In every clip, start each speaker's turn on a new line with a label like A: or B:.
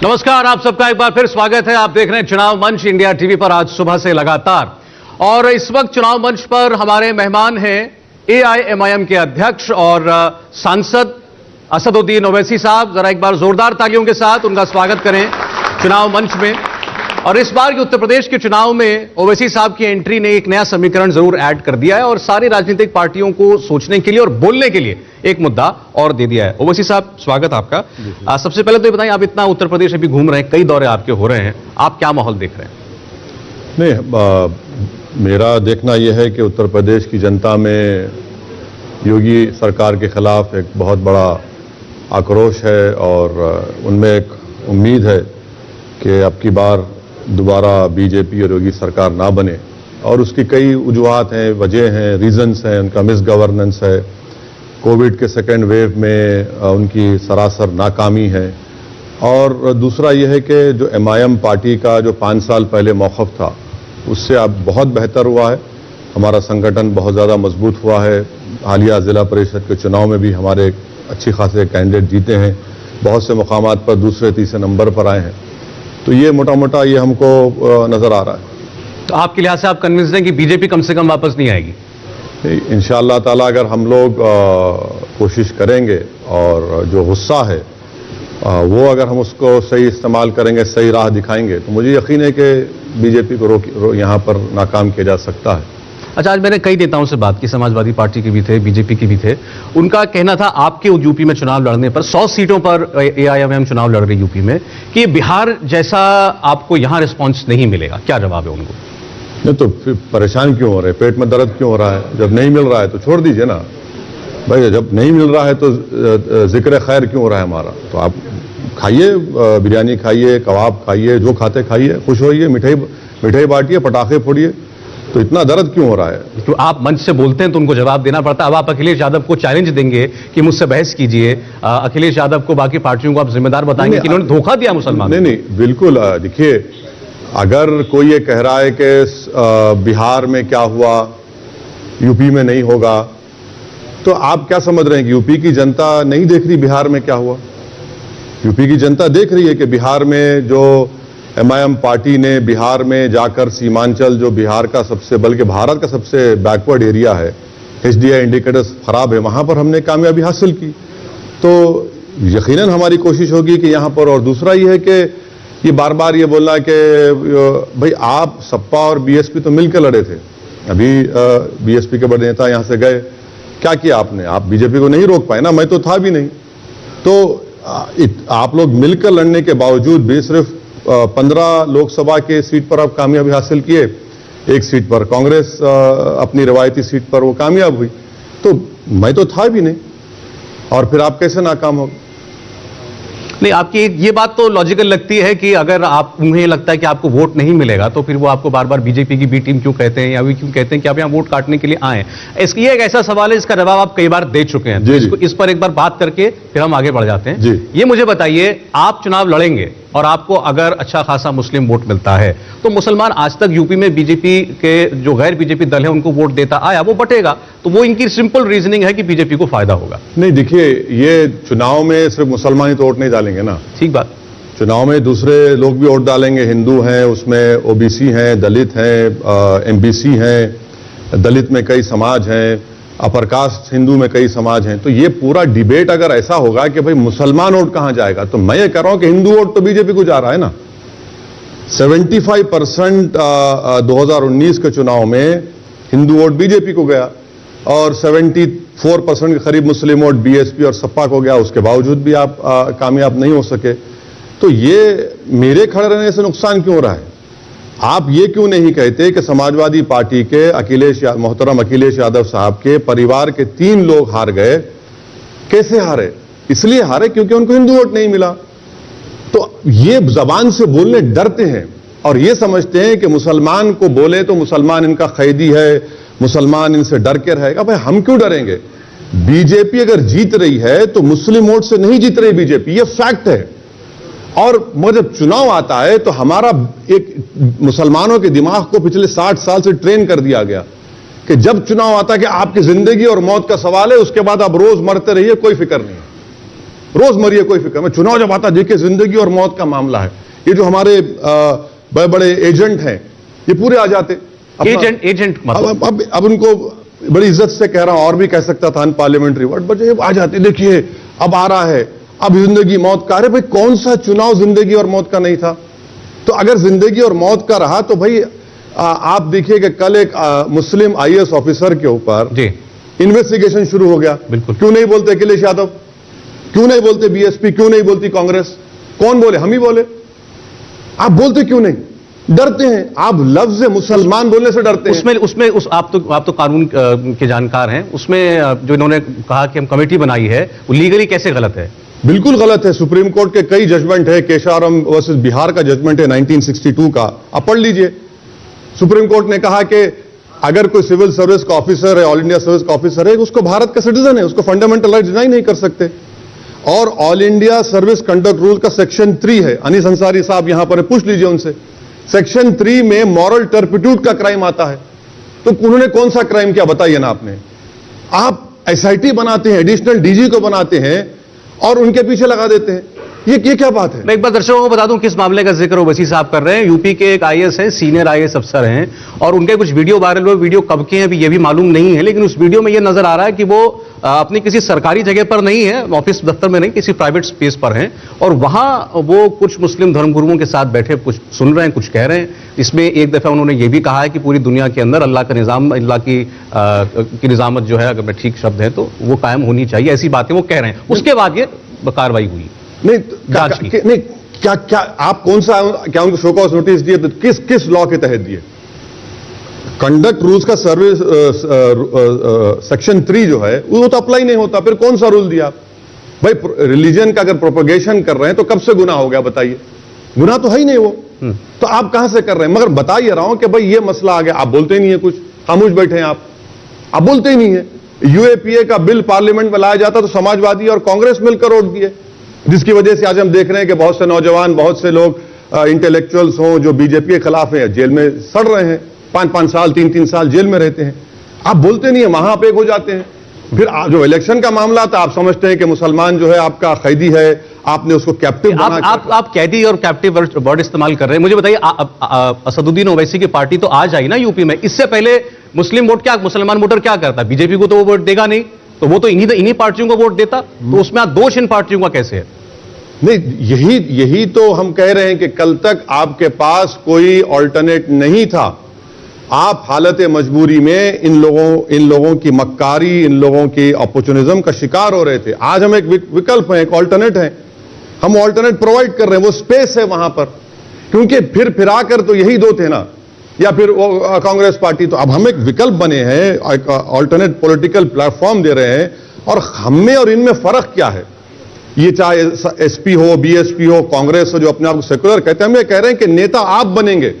A: नमस्कार, आप सबका एक बार फिर स्वागत है। आप देख रहे हैं चुनाव मंच इंडिया टीवी पर आज सुबह से लगातार। और इस वक्त चुनाव मंच पर हमारे मेहमान हैं एआईएमआईएम के अध्यक्ष और सांसद असदुद्दीन ओवैसी साहब। जरा एक बार जोरदार तालियों के साथ उनका स्वागत करें चुनाव मंच में। और इस बार के उत्तर प्रदेश के चुनाव में ओवैसी साहब की एंट्री ने एक नया समीकरण जरूर ऐड कर दिया है और सारी राजनीतिक पार्टियों को सोचने के लिए और बोलने के लिए एक मुद्दा और दे दिया है। ओवैसी साहब, स्वागत आपका। सबसे पहले तो ये बताइए, आप इतना उत्तर प्रदेश अभी घूम रहे हैं, कई दौरे आपके हो रहे हैं, आप क्या माहौल देख रहे हैं?
B: नहीं, मेरा देखना यह है कि उत्तर प्रदेश की जनता में योगी सरकार के खिलाफ एक बहुत बड़ा आक्रोश है और उनमें एक उम्मीद है कि अब की बार दोबारा बीजेपी और योगी सरकार ना बने। और उसकी कई वजूहात हैं, वजह हैं, रीजंस हैं। उनका मिस गवर्नेंस है, कोविड के सेकेंड वेव में उनकी सरासर नाकामी है। और दूसरा यह है कि जो एमआईएम पार्टी का जो 5 साल पहले मौक़िफ़ था उससे अब बहुत बेहतर हुआ है। हमारा संगठन बहुत ज़्यादा मजबूत हुआ है। हालिया ज़िला परिषद के चुनाव में भी हमारे अच्छी खासे कैंडिडेट जीते हैं, बहुत से मुकामात पर दूसरे तीसरे नंबर पर आए हैं। तो ये मोटा मोटा ये हमको नज़र आ रहा है।
A: तो आपके लिहाज से आप कन्विंस हैं कि बीजेपी कम से कम वापस नहीं आएगी?
B: इंशाअल्लाह ताला अगर हम लोग कोशिश करेंगे और जो गुस्सा है वो अगर हम उसको सही इस्तेमाल करेंगे, सही राह दिखाएंगे, तो मुझे यकीन है कि बीजेपी को यहाँ पर नाकाम किया जा सकता है।
A: अच्छा, आज मैंने कई नेताओं से बात की, समाजवादी पार्टी के भी थे, बीजेपी के भी थे। उनका कहना था आपके यूपी में चुनाव लड़ने पर 100 सीटों पर एआईएमआईएम चुनाव लड़ रही यूपी में कि बिहार जैसा आपको यहां रिस्पांस नहीं मिलेगा। क्या जवाब है उनको?
B: नहीं तो फिर परेशान क्यों हो रहे हैं, पेट में दर्द क्यों हो रहा है? जब नहीं मिल रहा है तो छोड़ दीजिए ना भाई। जब नहीं मिल रहा है तो जिक्र खैर क्यों हो रहा है हमारा? तो आप खाइए, बिरयानी खाइए, कबाब खाइए, जो खाते खाइए, खुश होइए, मिठाई बांटिए, पटाखे फोड़िए। तो इतना दर्द क्यों हो रहा है?
A: तो आप मंच से बोलते हैं तो उनको जवाब देना पड़ता है। अब आप अखिलेश यादव को चैलेंज देंगे कि मुझसे बहस कीजिए, अखिलेश यादव को, बाकी पार्टियों को आप जिम्मेदार बताएंगे कि इन्होंने धोखा दिया मुसलमान?
B: नहीं, बिल्कुल। देखिए, अगर कोई ये कह रहा है कि बिहार में क्या हुआ यूपी में नहीं होगा, तो आप क्या समझ रहे हैं कि यूपी की जनता नहीं देख रही बिहार में क्या हुआ? यूपी की जनता देख रही है कि बिहार में जो एमआईएम पार्टी ने बिहार में जाकर सीमांचल, जो बिहार का सबसे, बल्कि भारत का सबसे बैकवर्ड एरिया है, एचडीआई इंडिकेटर्स खराब है, वहां पर हमने कामयाबी हासिल की। तो यकीनन हमारी कोशिश होगी कि यहां पर। और दूसरा ये है कि ये बार बार ये बोलना कि भाई आप सपा और बीएसपी तो मिलकर लड़े थे, अभी बीएसपी के बड़े नेता यहां से गए, क्या किया आपने? आप बीजेपी को नहीं रोक पाए ना, मैं तो था भी नहीं। तो आप लोग मिलकर लड़ने के बावजूद भी सिर्फ 15 लोकसभा के सीट पर आप कामयाबी हासिल किए, एक सीट पर कांग्रेस अपनी रवायती सीट पर वो कामयाब हुई। तो मैं तो था भी नहीं, और फिर आप कैसे नाकाम हो?
A: नहीं, आपकी ये बात तो लॉजिकल लगती है कि अगर आप, उन्हें लगता है कि आपको वोट नहीं मिलेगा तो फिर वो आपको बार बार बीजेपी की बी टीम क्यों कहते हैं, या भी क्यों कहते हैं कि आप यहाँ वोट काटने के लिए आए? इसकी एक ऐसा सवाल है जिसका जवाब आप कई बार दे चुके हैं। तो इस पर एक बार बात करके फिर हम आगे बढ़ जाते हैं। ये मुझे बताइए, आप चुनाव लड़ेंगे और आपको अगर अच्छा खासा मुस्लिम वोट मिलता है तो मुसलमान आज तक यूपी में बीजेपी के जो गैर बीजेपी दल है उनको वोट देता आया, वो बटेगा, तो वो इनकी सिंपल रीजनिंग है कि बीजेपी को फायदा होगा।
B: नहीं, देखिए, ये चुनाव में सिर्फ मुसलमान ही तो वोट नहीं डालेंगे ना।
A: ठीक बात।
B: चुनाव में दूसरे लोग भी वोट डालेंगे, हिंदू हैं, उसमें ओबीसी हैं, दलित हैं, एमबीसी हैं, दलित में कई समाज हैं, अपर कास्ट हिंदू में कई समाज हैं। तो ये पूरा डिबेट अगर ऐसा होगा कि भाई मुसलमान वोट कहां जाएगा, तो मैं ये कह रहा हूं कि हिंदू वोट तो बीजेपी को जा रहा है ना। 75% 2019 के चुनाव में हिंदू वोट बीजेपी को गया और 74% के करीब मुस्लिम वोट बीएसपी और सपा को गया। उसके बावजूद भी आप कामयाब नहीं हो सके। तो ये मेरे खड़े रहने से नुकसान क्यों हो रहा है? आप ये क्यों नहीं कहते कि समाजवादी पार्टी के मोहतरम अखिलेश यादव साहब के परिवार के 3 लोग हार गए? कैसे हारे? इसलिए हारे क्योंकि उनको हिंदू वोट नहीं मिला। तो ये जबान से बोलने डरते हैं और ये समझते हैं कि मुसलमान को बोले तो मुसलमान इनका कैदी है, मुसलमान इनसे डर के रहेगा। भाई हम क्यों डरेंगे? बीजेपी अगर जीत रही है तो मुस्लिम वोट से नहीं जीत रही बीजेपी, ये फैक्ट है। और मगर जब चुनाव आता है तो हमारा एक मुसलमानों के दिमाग को पिछले 60 साल से ट्रेन कर दिया गया कि जब चुनाव आता है कि आपकी जिंदगी और मौत का सवाल है, उसके बाद आप रोज मरते रहिए, कोई फिक्र नहीं। रोजमर्रा कोई फिक्र में चुनाव जब आता देखिए जिंदगी और मौत का मामला है। ये जो हमारे बड़े बड़े एजेंट हैं ये पूरे आ जाते।
A: एजेंट मतलब
B: अब उनको बड़ी इज्जत से कह रहा हूं, और भी कह सकता था पार्लियामेंट्री वर्ड, बट ये आ जाते देखिए अब आ रहा है, अब जिंदगी मौत का। अरे भाई कौन सा चुनाव जिंदगी और मौत का नहीं था? तो अगर जिंदगी और मौत का रहा तो भाई आप देखिए कि कल एक मुस्लिम आईएएस ऑफिसर के ऊपर इन्वेस्टिगेशन शुरू हो गया।
A: बिल्कुल।
B: क्यों नहीं बोलते अखिलेश यादव, क्यों नहीं बोलते बीएसपी, क्यों नहीं बोलती कांग्रेस? कौन बोले? हम ही बोले। आप बोलते क्यों नहीं? डरते हैं आप, लफ्ज मुसलमान बोलने से डरते हैं।
A: उसमें आप तो कानून के जानकार हैं। उसमें जो इन्होंने कहा कि हम कमेटी बनाई है वो लीगली कैसे गलत है?
B: बिल्कुल गलत है। सुप्रीम कोर्ट के कई जजमेंट है, केशाराम वर्सेस बिहार का जजमेंट है 1962 का, आप पढ़ लीजिए। सुप्रीम कोर्ट ने कहा कि अगर कोई सिविल सर्विस का ऑफिसर है, ऑल इंडिया सर्विस का ऑफिसर है, उसको भारत का सिटीजन है, उसको फंडामेंटल राइट डिनाई नहीं कर सकते। और all India service conduct rule का सेक्शन 3 है, अनीस अंसारी साहब यहां पर पूछ लीजिए उनसे। सेक्शन 3 में मॉरल टर्पिट्यूड का क्राइम आता है। तो उन्होंने कौन सा क्राइम किया बताइए ना आपने? आप एसआईटी बनाते हैं, एडिशनल डीजी को बनाते हैं और उनके पीछे लगा देते हैं। ये क्या बात है?
A: मैं एक बार दर्शकों को बता दूं किस मामले का जिक्र ओवैसी साहब कर रहे हैं। यूपी के एक आईएएस हैं, सीनियर आईएएस अफसर हैं, और उनके कुछ वीडियो वायरल हुए। वीडियो कब के हैं अभी ये भी मालूम नहीं है, लेकिन उस वीडियो में ये नजर आ रहा है कि वो अपनी किसी सरकारी जगह पर नहीं है, ऑफिस दफ्तर में नहीं, किसी प्राइवेट स्पेस पर हैं, और वहां वो कुछ मुस्लिम धर्मगुरुओं के साथ बैठे कुछ सुन रहे हैं, कुछ कह रहे हैं। इसमें एक दफा उन्होंने ये भी कहा है कि पूरी दुनिया के अंदर अल्लाह का निजाम, अल्लाह की निजामत जो है, अगर मैं ठीक शब्द है तो वो कायम होनी चाहिए, ऐसी बातें वो कह रहे हैं। उसके बाद ये कार्रवाई हुई
B: नहीं, नहीं क्या आप कौन सा, क्या उनको शो कॉज नोटिस दिए? तो किस लॉ के तहत दिए? कंडक्ट रूल्स का सर्विस सेक्शन 3 जो है वो तो अप्लाई नहीं होता। फिर कौन सा रूल दिया? भाई रिलीजन का अगर प्रोपोगेशन कर रहे हैं तो कब से गुनाह हो गया बताइए? गुनाह तो है ही नहीं वो, तो आप कहां से कर रहे हैं? मगर बता ये रहा हूं कि भाई ये मसला आ गया, आप बोलते ही नहीं है, कुछ खामोश बैठे हैं आप बोलते ही नहीं है। यूएपीए का बिल पार्लियामेंट में लाया जाता तो समाजवादी और कांग्रेस मिलकर वोट दिए, जिसकी वजह से आज हम देख रहे हैं कि बहुत से नौजवान, बहुत से लोग इंटेलेक्चुअल्स हों जो बीजेपी के खिलाफ हैं, जेल में सड़ रहे हैं, 5-5 साल 3-3 साल जेल में रहते हैं। आप बोलते नहीं है, वहां आप एक हो जाते हैं। फिर जो इलेक्शन का मामला था, आप समझते हैं कि मुसलमान जो है आपका कैदी है, आपने उसको कैप्टिव बना।
A: आप कैदी और कैप्टिव वर्ड इस्तेमाल कर रहे हैं। मुझे बताइए, असदुद्दीन ओवैसी की पार्टी तो आज आई ना यूपी में, इससे पहले मुस्लिम वोट क्या, मुसलमान वोटर क्या करता? बीजेपी को तो वो वोट देगा नहीं, तो वो तो इन्हीं पार्टियों को वोट देता। तो उसमें आप दोष इन पार्टियों का कैसे है?
B: नहीं, यही तो हम कह रहे हैं कि कल तक आपके पास कोई ऑल्टरनेट नहीं था। आप हालत मजबूरी में इन लोगों की मक्कारी, इन लोगों की अपॉर्चुनिज्म का शिकार हो रहे थे। आज हम एक विकल्प है, एक ऑल्टरनेट है, हम ऑल्टरनेट प्रोवाइड कर रहे हैं, वो स्पेस है वहां पर। क्योंकि फिर तो यही दो थे ना, या फिर वो कांग्रेस पार्टी। तो अब हम एक विकल्प बने हैं, एक ऑल्टरनेट पॉलिटिकल प्लेटफॉर्म दे रहे हैं। और हम में और इनमें फर्क क्या है? ये चाहे एसपी हो, बीएसपी हो, कांग्रेस हो, जो अपने आप को सेकुलर कहते हैं, हम ये कह रहे हैं कि नेता आप बनेंगे।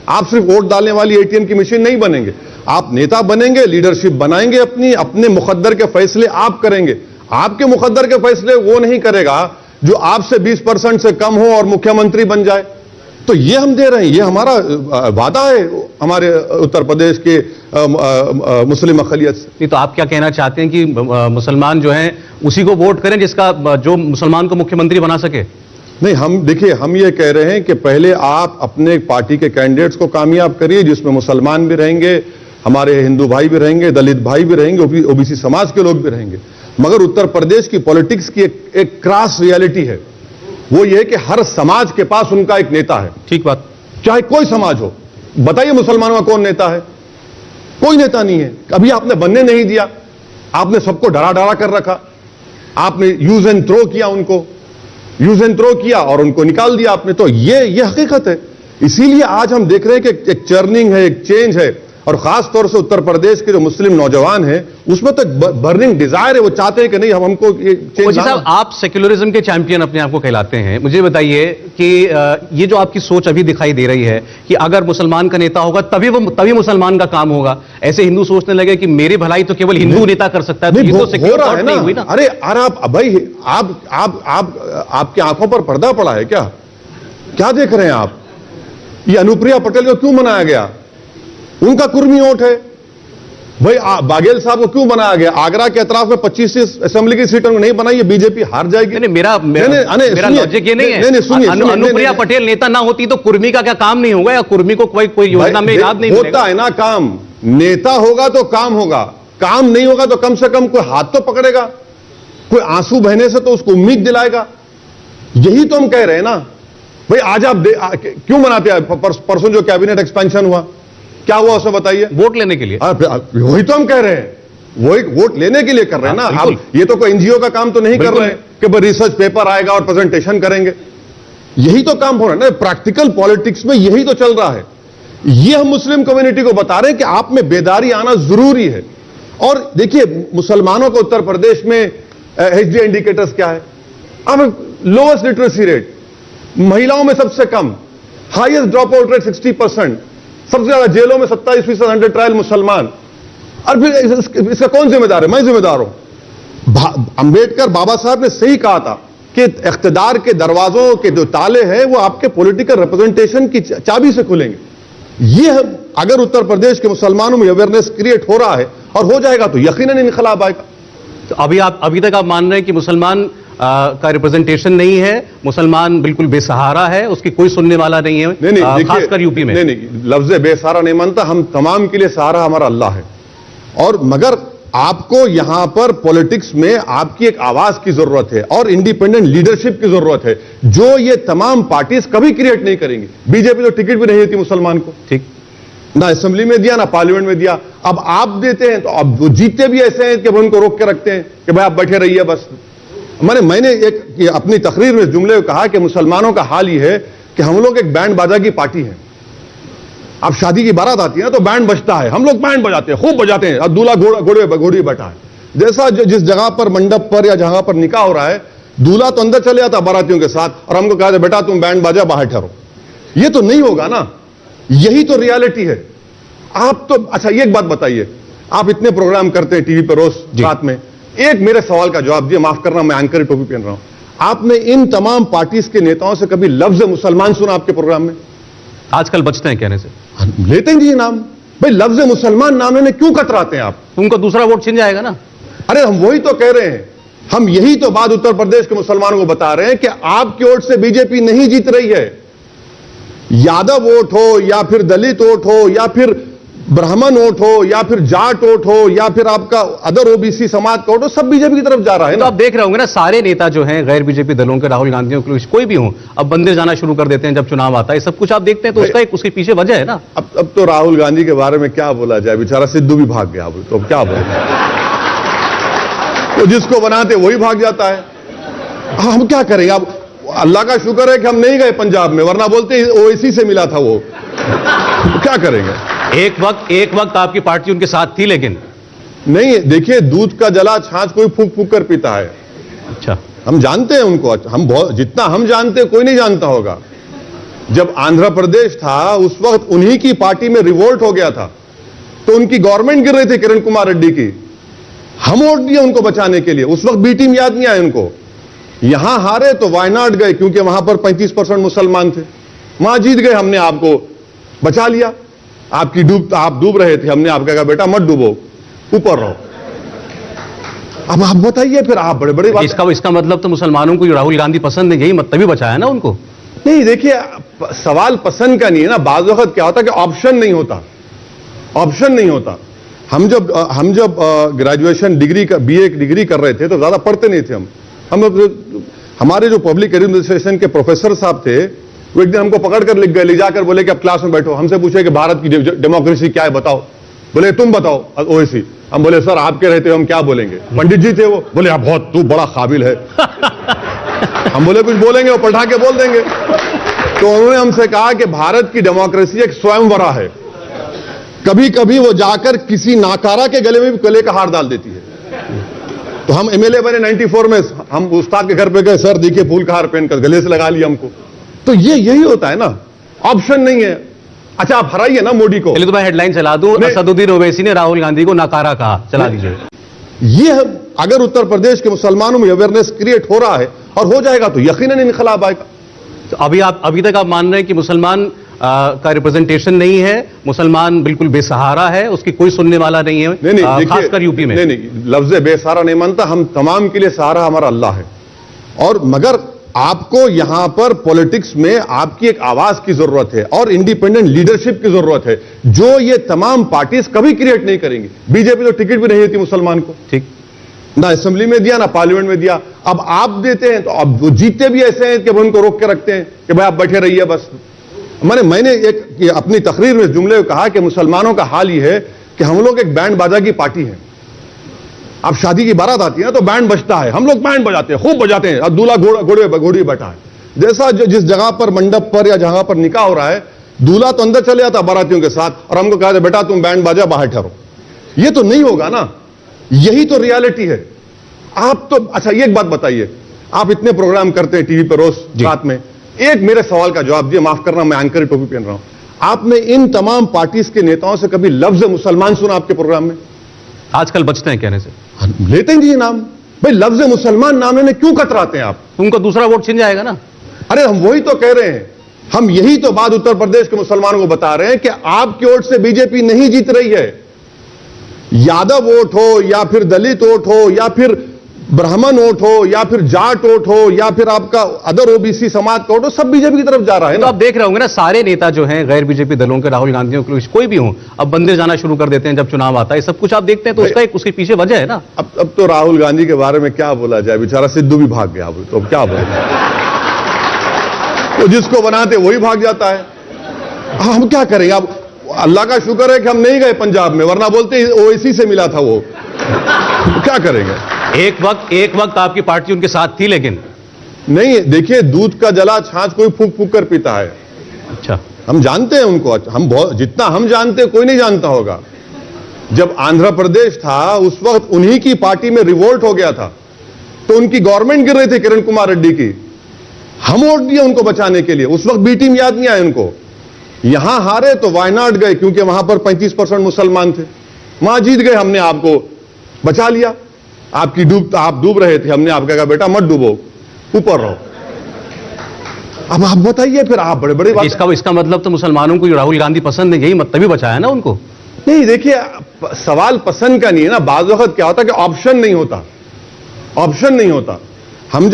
B: आप सिर्फ वोट डालने वाली एटीएम की मशीन नहीं बनेंगे, आप नेता बनेंगे, लीडरशिप बनाएंगे, अपने मुकद्दर के फैसले आप करेंगे। आपके मुकद्दर के फैसले वो नहीं करेगा जो आपसे 20% से कम हो और मुख्यमंत्री बन जाए। तो ये हम दे रहे हैं, ये हमारा वादा है हमारे उत्तर प्रदेश के मुस्लिम अक़लियत से।
A: नहीं तो आप क्या कहना चाहते हैं कि मुसलमान जो हैं उसी को वोट करें जिसका, जो मुसलमान को मुख्यमंत्री बना सके?
B: नहीं, हम ये कह रहे हैं कि पहले आप अपने पार्टी के कैंडिडेट्स को कामयाब करिए, जिसमें मुसलमान भी रहेंगे, हमारे हिंदू भाई भी रहेंगे, दलित भाई भी रहेंगे, ओबीसी समाज के लोग भी रहेंगे। मगर उत्तर प्रदेश की पॉलिटिक्स की एक क्रॉस रियलिटी है, वो ये है कि हर समाज के पास उनका एक नेता है।
A: ठीक बात।
B: चाहे कोई समाज हो, बताइए मुसलमानों का कौन नेता है? कोई नेता नहीं है। कभी आपने बनने नहीं दिया, आपने सबको डरा कर रखा, आपने यूज एंड थ्रो किया, उनको यूज एंड थ्रो किया और उनको निकाल दिया आपने। तो ये हकीकत है। इसीलिए आज हम देख रहे हैं कि एक चर्निंग है, एक चेंज है। और खास तौर से उत्तर प्रदेश के जो मुस्लिम नौजवान हैं, उसमें तो बर्निंग डिजायर है, वो चाहते हैं कि नहीं हमको ये चेंज।
A: साहब, आप सेक्युलरिज्म के चैंपियन अपने आप को कहलाते हैं। मुझे बताइए कि ये जो आपकी सोच अभी दिखाई दे रही है कि अगर मुसलमान का नेता होगा तभी मुसलमान का काम होगा, ऐसे हिंदू सोचने लगे कि मेरी भलाई तो केवल हिंदू नेता कर सकता है, तो ये तो सेक्युलर थॉट नहीं हुई ना।
B: अरे आप भाई, आपकी आंखों पर पर्दा पड़ा है क्या देख रहे हैं आप? ये अनुप्रिया पटेल को क्यों मनाया गया? उनका कुर्मी वोट है, भाई बाघेल साहब को क्यों बनाया गया? आगरा के अतराफ में 25 असेंबली की सीटों को नहीं बनाई, ये बीजेपी हार जाएगी।
A: नहीं, मेरा लॉजिक ये नहीं है। अनुप्रिया पटेल नेता ना होती तो कुर्मी का क्या काम नहीं होगा, या कुर्मी को कोई योजना में याद नहीं
B: होता है ना काम। नेता होगा तो काम होगा, काम नहीं होगा तो कम से कम कोई हाथ तो पकड़ेगा, कोई आंसू बहने से तो उसको उम्मीद दिलाएगा। यही तो हम कह रहे हैं ना भाई। आज आप क्यों मनाते हैं? परसों जो कैबिनेट एक्सपेंशन हुआ, क्या हुआ उसे बताइए?
A: वोट लेने के लिए।
B: वही तो हम कह रहे हैं, वही वोट लेने के लिए कर रहे हैं ना। आप ये तो कोई एनजीओ का काम तो नहीं कर रहे हैं कि भाई रिसर्च पेपर आएगा और प्रेजेंटेशन करेंगे। यही तो काम हो रहा है ना। प्रैक्टिकल पॉलिटिक्स में यही तो चल रहा है। ये हम मुस्लिम कम्युनिटी को बता रहे हैं कि आप में बेदारी आना जरूरी है। और देखिए, मुसलमानों को उत्तर प्रदेश में एचडी इंडिकेटर्स क्या है? अब लोएस्ट लिटरेसी रेट, महिलाओं में सबसे कम, हाईएस्ट ड्रॉप आउट रेट 60%, सबसे ज्यादा जेलों में 27% अंडर ट्रायल मुसलमान। और फिर इसका कौन जिम्मेदार है? मैं जिम्मेदार हूं। अंबेडकर बाबा साहब ने सही कहा था कि इख्तिदार के दरवाजों के जो ताले हैं वो आपके पॉलिटिकल रिप्रेजेंटेशन की चाबी से खुलेंगे। ये अगर उत्तर प्रदेश के मुसलमानों में अवेयरनेस क्रिएट हो रहा है और हो जाएगा तो यकीनन इनकलाब आएगा।
A: तो अभी तक आप मान रहे हैं कि मुसलमान का रिप्रेजेंटेशन नहीं है, मुसलमान बिल्कुल बेसहारा है, उसकी कोई सुनने वाला नहीं है?
B: नहीं,
A: खासकर यूपी में।
B: नहीं, लफ्ज बेसहारा नहीं मानता। हम तमाम के लिए सहारा हमारा अल्लाह है। और मगर आपको यहां पर पॉलिटिक्स में आपकी एक आवाज की जरूरत है और इंडिपेंडेंट लीडरशिप की जरूरत है, जो ये तमाम पार्टीज कभी क्रिएट नहीं करेंगी। बीजेपी तो टिकट भी नहीं देती मुसलमान को, ठीक ना असेंबली में दिया ना पार्लियामेंट में दिया। अब आप देते हैं तो अब वो जीतते भी ऐसे हैं कि उनको रोक के रखते हैं कि भाई आप बैठे रहिए बस। मैंने एक अपनी तकरीर में जुमले कहा कि मुसलमानों का हाल ये है कि हम लोग एक बैंड बाजा की पार्टी है। अब शादी की बारात आती है ना तो बैंड बजता है, हम लोग बैंड बजाते हैं, खूब बजाते हैं। अब दूल्हा घोड़े बैठा है। जैसा जिस जगह पर मंडप पर या जहां पर निकाह हो रहा है, दूल्हा तो अंदर चले जाता बारातियों के साथ और हमको कहा बेटा तुम बैंड बाजा बाहर ठहरो। ये तो नहीं होगा ना। यही तो रियलिटी है। आप तो अच्छा ये एक बात बताइए, आप इतने प्रोग्राम करते हैं टीवी पर रोज रात में, एक मेरे सवाल का जवाब दिए। माफ करना, मैं एंकर टोपी पहन रहा हूं। आपने इन तमाम पार्टीज के नेताओं से कभी लफ्ज मुसलमान सुना आपके प्रोग्राम में?
A: आजकल बचते हैं कहने से,
B: लेते ही नहीं नाम। भाई लफ्ज मुसलमान नाम लेने क्यों कतराते हैं आप?
A: उनको दूसरा वोट छिन जाएगा ना।
B: अरे हम वही तो कह रहे हैं। हम यही तो बात उत्तर प्रदेश के मुसलमानों को बता रहे हैं कि आपकी ओर से बीजेपी नहीं जीत रही है। यादव वोट हो या फिर दलित वोट हो या फिर ब्राह्मण वोट हो या फिर जाट वोट हो या फिर आपका अदर ओबीसी समाज का वोट हो, सब बीजेपी की तरफ जा रहा है।
A: तो आप देख रहे होंगे ना, सारे नेता जो हैं गैर बीजेपी दलों के, राहुल गांधी कोई भी हो, अब बंदे जाना शुरू कर देते हैं जब चुनाव आता है। सब कुछ आप देखते हैं तो उसका एक उसके पीछे वजह है ना।
B: अब तो राहुल गांधी के बारे में क्या बोला जाए, बेचारा सिद्धू भी भाग गया। अब तो क्या बोले, तो जिसको बनाते वही भाग जाता है। हम क्या करेंगे? अब अल्लाह का शुक्र है कि हम नहीं गए पंजाब में, वरना बोलते ओवैसी से मिला था वो। क्या करेंगे? एक वक्त आपकी पार्टी उनके साथ थी, लेकिन नहीं। देखिए, दूध का जला छाछ कोई फूक फूक कर पीता है।
A: अच्छा,
B: हम जानते हैं उनको। हम बहुत, जितना हम जानते हैं कोई नहीं जानता होगा। जब आंध्र प्रदेश था उस वक्त उन्हीं की पार्टी में रिवोल्ट हो गया था, तो उनकी गवर्नमेंट गिर रही थी किरण कुमार रेड्डी की। हम वोट दिए उनको बचाने के लिए। उस वक्त बी टीम याद नहीं आए उनको। यहां हारे तो वायनाड गए क्योंकि वहां पर 35% मुसलमान थे। वहां जीत गए, हमने आपको बचा लिया। आप डूब रहे थे, हमने आपका कहा बेटा मत डूबो, ऊपर रहो। अब आप बताइए, फिर आप बड़े बड़े
A: इसका मतलब तो मुसलमानों को राहुल गांधी पसंद है, यही तभी बचाया ना उनको।
B: नहीं, देखिए सवाल पसंद का नहीं है ना। बाज़ वक्त क्या होता है कि ऑप्शन नहीं होता। हम जब ग्रेजुएशन डिग्री का बीए डिग्री कर रहे थे तो ज्यादा पढ़ते नहीं थे हम। हमारे जो पब्लिक एडमिनिस्ट्रेशन के प्रोफेसर साहब थे, वो एक दिन हमको पकड़ कर लिख गए, ले जाकर बोले कि आप क्लास में बैठो। हमसे पूछे कि भारत की डेमोक्रेसी क्या है बताओ। बोले तुम बताओ ओवैसी। हम बोले सर आपके रहते हम क्या बोलेंगे। पंडित जी थे वो, बोले आप बहुत तू बड़ा काबिल है। हम बोले कुछ बोलेंगे, वो पढ़ा के बोल देंगे। तो उन्होंने हमसे कहा कि भारत की डेमोक्रेसी एक स्वयंवरा है। कभी कभी वो जाकर किसी नाकारा के गले में भी गले का हार डाल देती है। तो हम एमएलए बने 94 में, हम उस्ताद के घर पे गए, सर देखिए फूल का हार पहनकर, गले से लगा लिया हमको। तो यही होता है ना, ऑप्शन नहीं है। अच्छा आप हराइए ना मोदी को।
A: चलिए तो मैं हेडलाइन चला दूं, असदुद्दीन ओवैसी ने राहुल गांधी को नाकारा कहा, चला दीजिए।
B: ये अगर उत्तर प्रदेश के मुसलमानों में अवेयरनेस क्रिएट हो रहा है और हो जाएगा तो यकीनन इनकलाब आएगा।
A: तो अभी तक आप मान रहे हैं कि मुसलमान का रिप्रेजेंटेशन नहीं है, मुसलमान बिल्कुल बेसहारा है, उसकी कोई सुनने वाला नहीं है।
B: नहीं देखिए,
A: खासकर यूपी में।
B: नहीं लफ्ज बेसहारा नहीं मानता, हम तमाम के लिए सहारा हमारा अल्लाह है। और मगर आपको यहां पर पॉलिटिक्स में आपकी एक आवाज की जरूरत है और इंडिपेंडेंट लीडरशिप की जरूरत है, जो ये तमाम पार्टीज कभी क्रिएट नहीं करेंगी। बीजेपी तो टिकट भी नहीं देती मुसलमान को, ठीक ना असेंबली में दिया ना पार्लियामेंट में दिया। अब आप देते हैं तो अब वो जीतते भी ऐसे हैं कि उनको रोक के रखते हैं कि भाई आप बैठे रहिए बस। मैंने एक अपनी तकरीर में जुमले कहा कि मुसलमानों का हाल ये है कि हम लोग एक बैंड बाजा की पार्टी है। अब शादी की बारात आती है ना तो बैंड बजता है, हम लोग बैंड बजाते हैं, खूब बजाते हैं। अब दूल्हा घोड़े बैठा है। जैसा जिस जगह पर मंडप पर या जहां पर निकाह हो रहा है, दूल्हा तो अंदर चले जाता बारातियों के साथ और हमको कहा था बेटा तुम बैंड बाजा बाहर ठहरो। ये तो नहीं होगा ना, यही तो रियलिटी है। आप तो अच्छा ये एक बात बताइए, आप इतने प्रोग्राम करते हैं टीवी पर रोज रात में, एक मेरे सवाल का जवाब दिए, माफ करना मैं एंकर टोपी पहन रहा हूं। आपने इन तमाम पार्टीज के नेताओं से कभी लफ्ज मुसलमान सुना आपके प्रोग्राम में?
A: आजकल बचते हैं कहने से,
B: लेते ही नहीं नाम। भाई लफ्ज मुसलमान नाम लेने क्यों कतराते हैं आप?
A: उनको दूसरा वोट छिन जाएगा ना।
B: अरे हम वही तो कह रहे हैं, हम यही तो बात उत्तर प्रदेश के मुसलमानों को बता रहे हैं कि आपकी ओर से बीजेपी नहीं जीत रही है। यादव वोट हो या फिर दलित वोट हो या फिर ब्राह्मण वोट हो या फिर जाट वोट हो या फिर आपका अदर ओबीसी समाज का वोट हो, सब बीजेपी की तरफ जा रहा है
A: तो
B: ना।
A: आप देख रहे होंगे ना, सारे नेता जो हैं गैर बीजेपी दलों के, राहुल गांधी हो कोई भी हो, अब बंदे जाना शुरू कर देते हैं जब चुनाव आता है। सब कुछ आप देखते हैं तो उसका एक उसके पीछे वजह है ना।
B: अब तो राहुल गांधी के बारे में क्या बोला जाए, बेचारा सिद्धू भी भाग गया, तो क्या बोला, तो जिसको बनाते वही भाग जाता है। हम क्या करेंगे? अब अल्लाह का शुक्र है कि हम नहीं गए पंजाब में, वरना बोलते ओवैसी से मिला था वो। क्या करेंगे? एक वक्त आपकी पार्टी उनके साथ थी, लेकिन नहीं। देखिए दूध का जला छाछ कोई फूंक फूंक कर पीता है। अच्छा, हम जानते हैं उनको, हम बहुत जितना हम जानते हैं कोई नहीं जानता होगा। जब आंध्र प्रदेश था उस वक्त उन्हीं की पार्टी में रिवोल्ट हो गया था, तो उनकी गवर्नमेंट गिर रही थी किरण कुमार रेड्डी की, हम वोट दिए उनको बचाने के लिए। उस वक्त बी टीम याद नहीं आया उनको। यहां हारे तो वायनाड गए क्योंकि वहां पर 35% मुसलमान थे, वहां जीत गए, हमने आपको बचा लिया। आप डूब रहे थे, हमने आपका कहा बेटा मत डूबो, ऊपर रहो। अब आप बताइए, फिर आप बड़े बड़े इसका मतलब तो मुसलमानों को राहुल गांधी पसंद है, यही तभी बचाया ना उनको। नहीं देखिए, सवाल पसंद का नहीं है ना, बाज़ वक़्त क्या होता है कि ऑप्शन नहीं होता। हम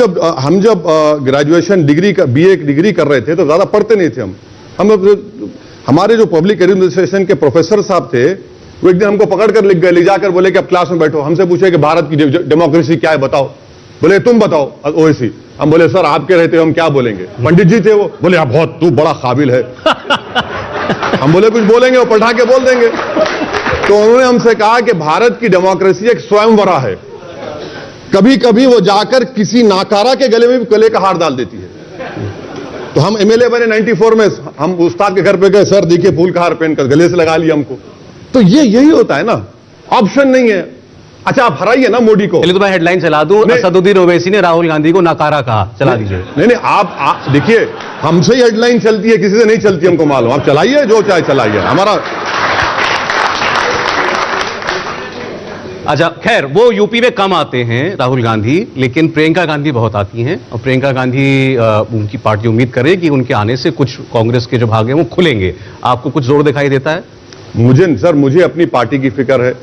B: जब ग्रेजुएशन डिग्री का बीए डिग्री कर रहे थे तो ज्यादा पढ़ते नहीं थे हम। हमारे जो पब्लिक एडमिनिस्ट्रेशन के प्रोफेसर साहब थे, वो एक दिन हमको पकड़ कर लिख गए, ले जाकर बोले कि आप क्लास में बैठो, हमसे पूछे कि भारत की डेमोक्रेसी क्या है बताओ। बोले तुम बताओ ओवैसी। हम बोले सर आपके रहते हम क्या बोलेंगे। पंडित जी थे वो, बोले आप बहुत तू बड़ा काबिल है। हम बोले कुछ बोलेंगे, वो पलटा के बोल देंगे। तो उन्होंने हमसे कहा कि भारत की डेमोक्रेसी एक स्वयंवरा है, कभी कभी वो जाकर किसी नाकारा के गले में भी गले का हार डाल देती है। तो हम एमएलए बने 94 में, हम उस्ताद के घर पे गए, सर देखिए फूल का हार पहनकर, गले से लगा लिया हमको। तो यही होता है ना, ऑप्शन नहीं है। अच्छा आप हराइए ना मोदी को। चलिए तो मैं हेडलाइन चला दूं, असदुद्दीन ओवैसी ने राहुल गांधी को नाकारा कहा, चला दीजिए। नहीं आप देखिए, हमसे ही हेडलाइन चलती है, किसी से नहीं चलती, हमको मालूम। आप चलाइए, जो चाहे चलाइए, हमारा। अच्छा खैर, वो यूपी में कम आते हैं राहुल गांधी, लेकिन प्रियंका गांधी बहुत आती हैं। और प्रियंका गांधी उनकी पार्टी उम्मीद करे कि उनके आने से कुछ कांग्रेस के जो भाग हैं वो खुलेंगे। आपको कुछ जोर दिखाई देता है? मुझे अपनी पार्टी की फिक्र है,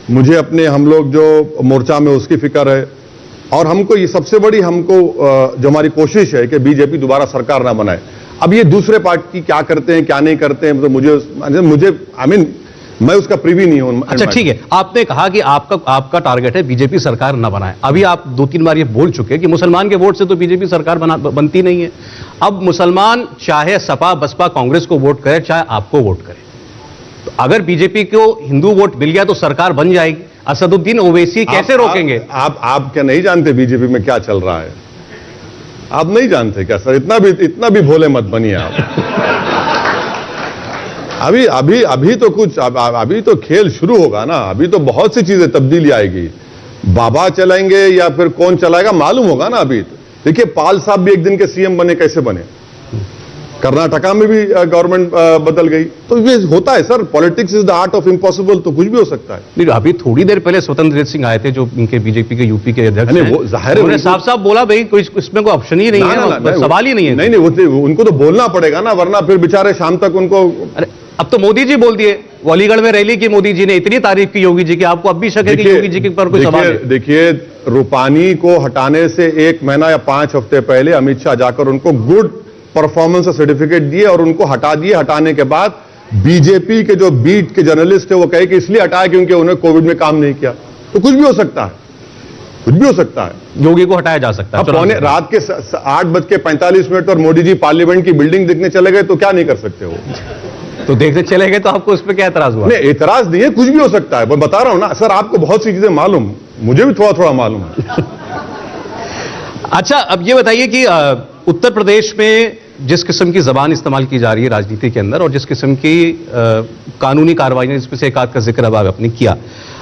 B: मुझे अपने हम लोग जो मोर्चा में उसकी फिक्र है। और हमको ये सबसे बड़ी जो हमारी कोशिश है कि बीजेपी दोबारा सरकार ना बनाए। अब ये दूसरे पार्टी क्या करते हैं क्या नहीं करते हैं, तो मुझे मैं उसका प्रीवी नहीं हूं। अच्छा ठीक है, आपने कहा कि आपका टारगेट है बीजेपी सरकार ना बनाए। अभी आप 2-3 बार ये बोल चुके हैं कि मुसलमान के वोट से तो बीजेपी सरकार बनती नहीं है। अब मुसलमान चाहे सपा बसपा कांग्रेस को वोट करे, चाहे आपको वोट करे, तो अगर बीजेपी को हिंदू वोट मिल गया तो सरकार बन जाएगी। असदुद्दीन ओवैसी कैसे रोकेंगे? आप क्या नहीं जानते बीजेपी में क्या चल रहा है? आप नहीं जानते क्या सर? इतना भी भोले मत बनिए आप। अभी तो कुछ अभी तो खेल शुरू होगा ना। अभी तो बहुत सी चीजें तब्दीली आएगी। बाबा चलाएंगे या फिर कौन चलाएगा मालूम होगा ना। अभी देखिए पाल साहब भी एक दिन के सीएम बने, कैसे बने? कर्नाटका में भी गवर्नमेंट बदल गई। तो ये होता है sir, politics is the art of impossible, तो कुछ भी हो सकता है।
A: नहीं, अभी थोड़ी देर पहले स्वतंत्र देव सिंह आए थे जो इनके बीजेपी के यूपी के अध्यक्ष
B: नहीं,
A: हैं।
B: वो जाहिर है
A: उन्होंने
B: उनको-
A: साफ साफ बोला भाई कोई इसमें कोई ऑप्शन ही नहीं है, सवाल ही नहीं है।
B: नहीं, उनको तो बोलना पड़ेगा ना, वरना फिर बेचारे शाम तक उनको।
A: अरे अब तो मोदी जी बोल दिए, वो अलीगढ़ में रैली की मोदी जी ने, इतनी तारीफ की योगी जी की, आपको अब भी शक है कि योगी जी के पर कोई सवाल है?
B: देखिए, रूपानी को हटाने से 1 महीना या 5 हफ्ते पहले अमित शाह जाकर उनको गुड परफॉर्मेंस का सर्टिफिकेट दिए और उनको हटा दिए। हटाने के बाद बीजेपी के जो बीट के जर्नलिस्ट है वो कहे कि इसलिए हटाया क्योंकि उन्होंने कोविड में काम नहीं किया। तो कुछ भी हो सकता है, कुछ भी हो सकता है।
A: योगी को हटाया जा सकता है।
B: अब पौने रात के 8:45 पर मोदी जी पार्लियामेंट की बिल्डिंग देखने चले गए तो क्या नहीं कर सकते वो?
A: तो देखते चले गए, तो आपको उस पर क्या एतराज हुआ?
B: नहीं, एतराज नहीं है, कुछ भी हो सकता है। मैं बता रहा हूं ना सर, आपको बहुत सी चीजें मालूम, मुझे भी थोड़ा थोड़ा मालूम है।
A: अच्छा, अब ये बताइए कि उत्तर प्रदेश में जिस किस्म की जबान इस्तेमाल की जा रही है राजनीति के अंदर और जिस किस्म की कानूनी कार्रवाई, जिसमें से एक आध का जिक्र अब आपने किया,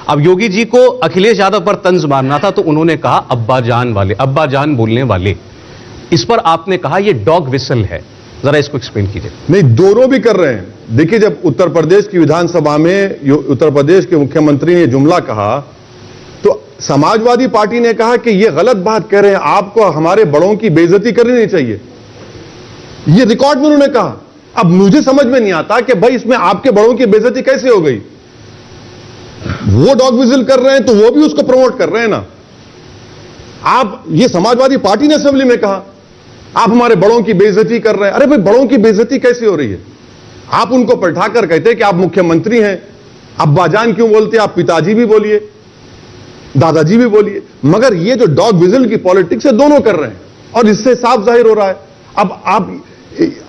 A: अब योगी जी को अखिलेश यादव पर तंज मारना था तो उन्होंने कहा अब्बाजान वाले, अब्बाजान बोलने वाले। इस पर आपने कहा ये डॉग विसल है, जरा इसको एक्सप्लेन कीजिए।
B: नहीं, दोनों भी कर रहे हैं। देखिए, जब उत्तर प्रदेश की विधानसभा में उत्तर प्रदेश के मुख्यमंत्री ने जुमला कहा तो समाजवादी पार्टी ने कहा कि यह गलत बात कह रहे हैं, आपको हमारे बड़ों की बेइज्जती करनी नहीं चाहिए। ये रिकॉर्ड में उन्होंने कहा। अब मुझे समझ में नहीं आता कि भाई इसमें आपके बड़ों की बेइज्जती कैसे हो गई। वो डॉग विजिल कर रहे हैं तो वो भी उसको प्रमोट कर रहे हैं ना। आप, ये समाजवादी पार्टी ने असेंबली में कहा आप हमारे बड़ों की बेइज्जती कर रहे हैं। अरे भाई, बड़ों की बेइज्जती कैसे हो रही है? आप उनको पलटाकर कहते हैं कि आप मुख्यमंत्री हैं, अब्बाजान क्यों बोलते हैं? आप पिताजी भी बोलिए, दादाजी भी बोलिए। मगर ये जो डॉग विजिल की पॉलिटिक्स है, दोनों कर रहे हैं और इससे साफ जाहिर हो रहा है। अब आप,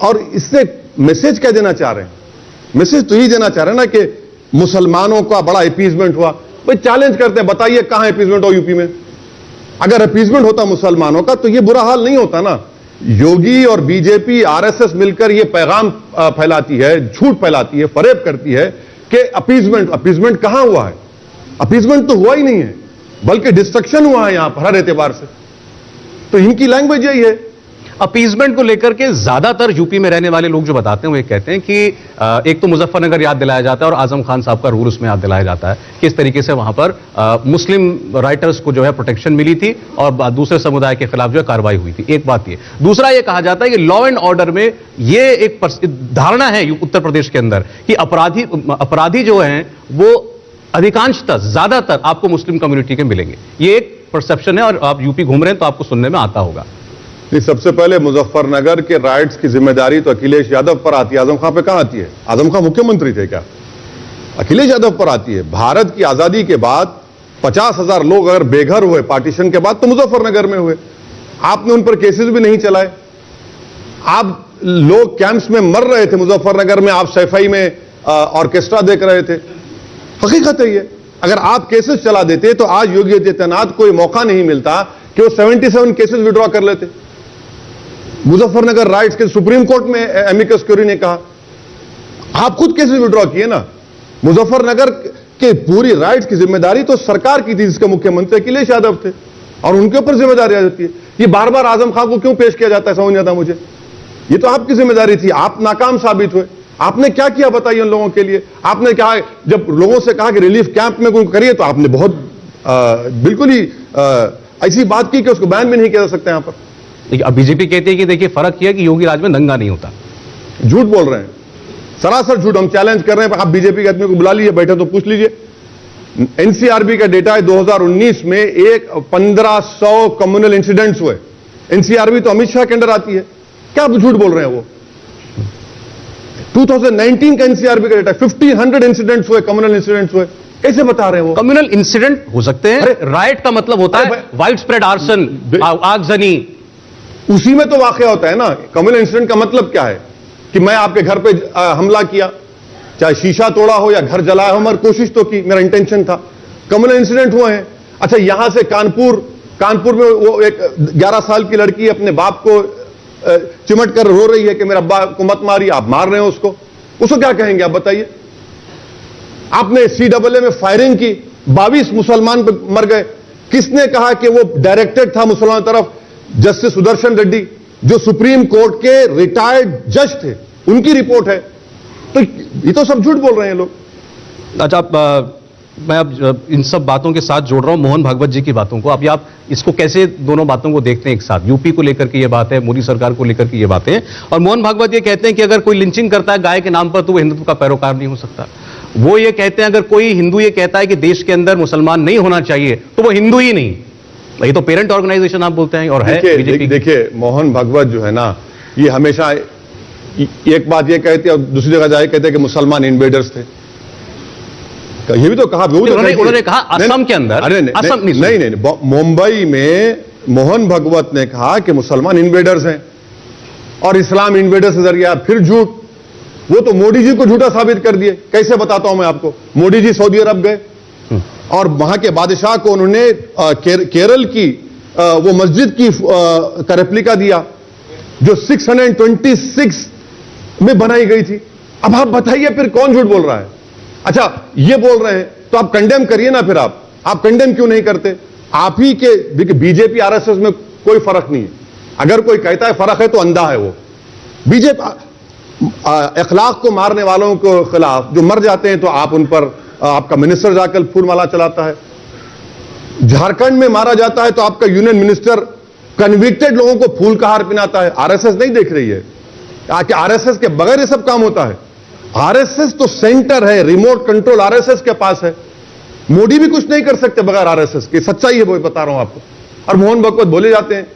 B: और इससे मैसेज क्या देना चाह रहे हैं? मैसेज तो यही देना चाह रहे हैं ना कि मुसलमानों का बड़ा अपीजमेंट हुआ। भाई चैलेंज करते हैं, बताइए कहां अपीजमेंट हो यूपी में? अगर अपीजमेंट होता मुसलमानों का तो ये बुरा हाल नहीं होता ना। योगी और बीजेपी, आरएसएस मिलकर ये पैगाम फैलाती है, झूठ फैलाती है, फरेब करती है कि अपीजमेंट कहां हुआ है? अपीजमेंट तो हुआ ही नहीं है, बल्कि डिस्ट्रक्शन हुआ है यहां पर हर एतबार से। तो इनकी लैंग्वेज यही है।
A: अपीजमेंट को लेकर के ज्यादातर यूपी में रहने वाले लोग जो बताते हैं वो ये कहते हैं कि एक तो मुजफ्फरनगर याद दिलाया जाता है और आजम खान साहब का रूल उसमें याद दिलाया जाता है, किस तरीके से वहां पर मुस्लिम राइटर्स को जो है प्रोटेक्शन मिली थी और दूसरे समुदाय के खिलाफ जो है कार्रवाई हुई थी। एक बात ये। दूसरा ये कहा जाता है कि लॉ एंड ऑर्डर में ये एक धारणा है उत्तर प्रदेश के अंदर कि अपराधी जो हैं वो अधिकांशतः, ज्यादातर आपको मुस्लिम कम्युनिटी के मिलेंगे। ये एक परसेप्शन है और आप यूपी घूम रहे हैं तो आपको सुनने में आता होगा।
B: सबसे पहले मुजफ्फरनगर के राइट्स की जिम्मेदारी तो अखिलेश यादव पर आती है, आजम खान पे कहां आती है? आजम खान मुख्यमंत्री थे क्या? अखिलेश यादव पर आती है। भारत की आजादी के बाद 50,000 लोग अगर बेघर हुए पार्टीशन के बाद तो मुजफ्फरनगर में हुए। आपने उन पर केसेस भी नहीं चलाए। आप लोग कैंप्स में मर रहे थे मुजफ्फरनगर में, आप सैफई में ऑर्केस्ट्रा देख रहे थे। हकीकत है ये। अगर आप केसेस चला देते तो आज योगी आदित्यनाथ को मौका नहीं मिलता कि वो 77 केसेस विड्रॉ कर लेते। मुजफ्फरनगर राइट्स के सुप्रीम कोर्ट में एमिकस क्यूरी ने कहा, आप खुद केसेस विड्रॉ किए ना। मुजफ्फरनगर के पूरी राइट्स की जिम्मेदारी तो सरकार की थी जिसके मुख्यमंत्री अखिलेश यादव थे और उनके ऊपर जिम्मेदारी आ जाती है। ये बार बार आजम खान को क्यों पेश किया जाता है समझ नहीं आता मुझे। ये तो आपकी जिम्मेदारी थी, आप नाकाम साबित हुए। आपने क्या किया बताइए उन लोगों के लिए? आपने कहा, जब लोगों से कहा कि रिलीफ कैंप में कोई करिए तो आपने बहुत बिल्कुल ही ऐसी बात की कि उसको बैन भी नहीं किया जा सकता यहां पर।
A: देखिए, अब बीजेपी कहती है कि देखिए फर्क किया कि योगी राज में दंगा नहीं होता।
B: झूठ बोल रहे हैं, सरासर झूठ। हम चैलेंज कर रहे हैं, आप बीजेपी के आदमी को बुला लीजिए, बैठे तो पूछ लीजिए। एनसीआरबी का डेटा है 2019 में 1500 कम्युनल इंसिडेंट्स हुए। एनसीआरबी तो अमित शाह के अंडर आती है, क्या आप झूठ बोल रहे हैं? वो 2019 का एनसीआरबी का डेटा 1500 इंसिडेंट्स हुए, कम्युनल इंसिडेंट्स हुए। कैसे बता रहे हैं वो?
A: कम्युनल इंसिडेंट हो सकते हैं, राइट का मतलब होता है वाइड स्प्रेड आर्सन, आगजनी।
B: उसी में तो वाकया होता है ना। कम्युनल इंसिडेंट का मतलब क्या है कि मैं आपके घर पे हमला किया, चाहे शीशा तोड़ा हो या घर जलाया हो, मगर कोशिश तो की, मेरा इंटेंशन था। कम्युनल इंसिडेंट हुए हैं। अच्छा, यहां से कानपुर में वो एक 11 साल की लड़की अपने बाप को चिमट कर रो रही है कि मेरे अब्बा को मत मारिए, आप मार रहे हैं उसको क्या कहेंगे आप बताइए? आपने CAA में फायरिंग की, 22 मुसलमान मर गए। किसने कहा कि वो डायरेक्टेड था मुसलमानों की तरफ? जस्टिस सुदर्शन रेड्डी। जो सुप्रीम कोर्ट के रिटायर्ड जज थे, उनकी रिपोर्ट है। तो ये तो सब झूठ बोल रहे हैं लोग।
A: अच्छा, मैं अब इन सब बातों के साथ जोड़ रहा हूं मोहन भागवत जी की बातों को। अब आप इसको कैसे दोनों बातों को देखते हैं एक साथ? यूपी को लेकर के ये बात है, मोदी सरकार को लेकर के ये बातें हैं, और मोहन भागवत ये कहते हैं कि अगर कोई लिंचिंग करता है गाय के नाम पर तो वो हिंदुत्व का पैरोकार नहीं हो सकता। वो ये कहते हैं अगर कोई हिंदू ये कहता है कि देश के अंदर मुसलमान नहीं होना चाहिए तो वो हिंदू ही नहीं। ये तो पेरेंट ऑर्गेनाइजेशन आप बोलते हैं और है बीजेपी।
B: देखिए मोहन भागवत जो है ना, ये हमेशा एक बात ये कहते हैं और दूसरी जगह जाए कहते हैं कि मुसलमान इन्वेडर्स थे। ये भी तो कहा,
A: उन्होंने कहा असम के अंदर।
B: अरे नहीं, मुंबई में मोहन भागवत ने कहा कि मुसलमान इन्वेडर्स हैं और इस्लाम इन्वेडर्स से जरिए। फिर झूठ, वो तो मोदी जी को झूठा साबित कर दिए। कैसे बताता हूं मैं आपको? मोदी जी सऊदी अरब गए और वहां के बादशाह को उन्होंने केरल की वो मस्जिद की का रेप्लिका दिया जो 626 में बनाई गई थी। अब आप बताइए फिर कौन झूठ बोल रहा है? अच्छा, ये बोल रहे हैं तो आप कंडेम करिए ना। फिर आप कंडेम क्यों नहीं करते? आप ही के, देखिए बीजेपी आरएसएस में कोई फर्क नहीं है। अगर कोई कहता है फर्क है तो अंधा है वो। बीजेपी अखलाक को मारने वालों के खिलाफ जो मर जाते हैं तो आप उन पर, आपका मिनिस्टर जाकर फूलमाला चलाता है। झारखंड में मारा जाता है तो आपका यूनियन मिनिस्टर कन्विक्टेड लोगों को फूल का हार पहनाता है। आरएसएस नहीं देख रही है कि आरएसएस के बगैर ये सब काम होता है। आरएसएस तो सेंटर है, रिमोट कंट्रोल आरएसएस के पास है। मोदी भी कुछ नहीं कर सकते बगैर आरएसएस के। सच्चाई है वो बता रहा हूं आपको। और मोहन भागवत बोले जाते हैं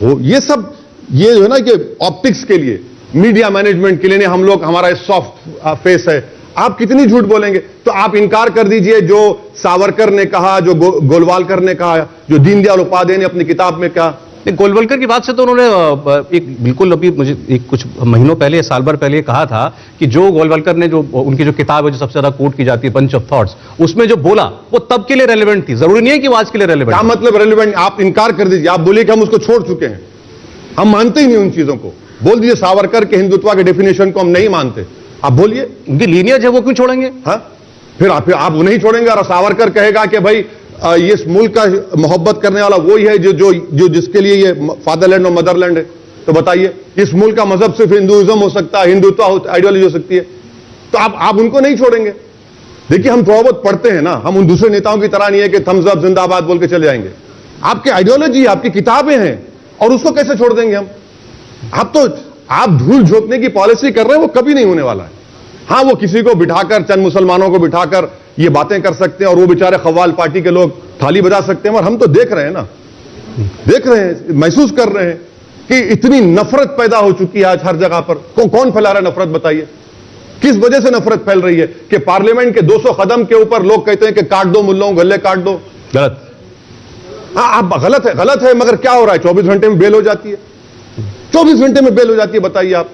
B: वो ये सब, ये जो है ना कि ऑप्टिक्स के लिए, मीडिया मैनेजमेंट के लिए नहीं, हम लोग, हमारा सॉफ्ट फेस है। आप कितनी झूठ बोलेंगे? तो आप इनकार कर दीजिए जो सावरकर ने कहा, जो गोलवालकर ने कहा, जो दीनदयाल उपाध्याय ने अपनी किताब में कहा।
A: गोलवलकर की बात से तो उन्होंने एक बिल्कुल अभी मुझे एक कुछ महीनों पहले, साल भर पहले कहा था कि जो गोलवलकर ने, जो उनकी जो किताब है जो सबसे ज्यादा कोट की जाती है, बंच ऑफ थॉट्स, उसमें जो बोला वो तब के लिए रेलेवेंट थी। जरूरी नहीं है कि वो आज के लिए रेलेवेंट।
B: क्या मतलब रेलेवेंट? आप इनकार कर दीजिए, आप बोलिए कि हम उसको छोड़ चुके हैं, हम मानते ही नहीं उन चीजों को। बोल दीजिए सावरकर के हिंदुत्व के डेफिनेशन को हम नहीं मानते। आप बोलिए,
A: उनकी लीनियज है, वो क्यों छोड़ेंगे?
B: हाँ, फिर आप नहीं छोड़ेंगे। और सावरकर कहेगा कि भाई ये इस मुल्क का मोहब्बत करने वाला वही है जो जिसके लिए ये फादरलैंड और मदरलैंड है। तो बताइए, इस मुल्क का मजहब सिर्फ हिंदुइज्म हो सकता है, हिंदुत्व आइडियोलॉजी हो सकती है। तो आप उनको नहीं छोड़ेंगे। देखिए हम थोड़ा बहुत पढ़ते हैं ना, हम उन दूसरे नेताओं की तरह नहीं है कि थम्स अप जिंदाबाद बोल के चले जाएंगे। आपकी आइडियोलॉजी, आपकी किताबें हैं और उसको कैसे छोड़ देंगे हम? आप धूल झोंकने की पॉलिसी कर रहे हैं, वो कभी नहीं होने वाला है। हाँ, वो किसी को बिठाकर, चंद मुसलमानों को बिठाकर ये बातें कर सकते हैं और वो बेचारे खवाल पार्टी के लोग थाली बजा सकते हैं। और हम तो देख रहे हैं ना, देख रहे हैं, महसूस कर रहे हैं कि इतनी नफरत पैदा हो चुकी है आज हर जगह पर। कौन फैला रहा है नफरत? बताइए किस वजह से नफरत फैल रही है? कि पार्लियामेंट के 200 कदम के ऊपर लोग कहते हैं कि काट दो मुल्लों को, गले काट दो।
A: गलत।
B: हाँ, आप गलत है, मगर क्या हो रहा है? 24 घंटे में बेल हो जाती है। 24 घंटे में बेल हो जाती है। बताइए आप,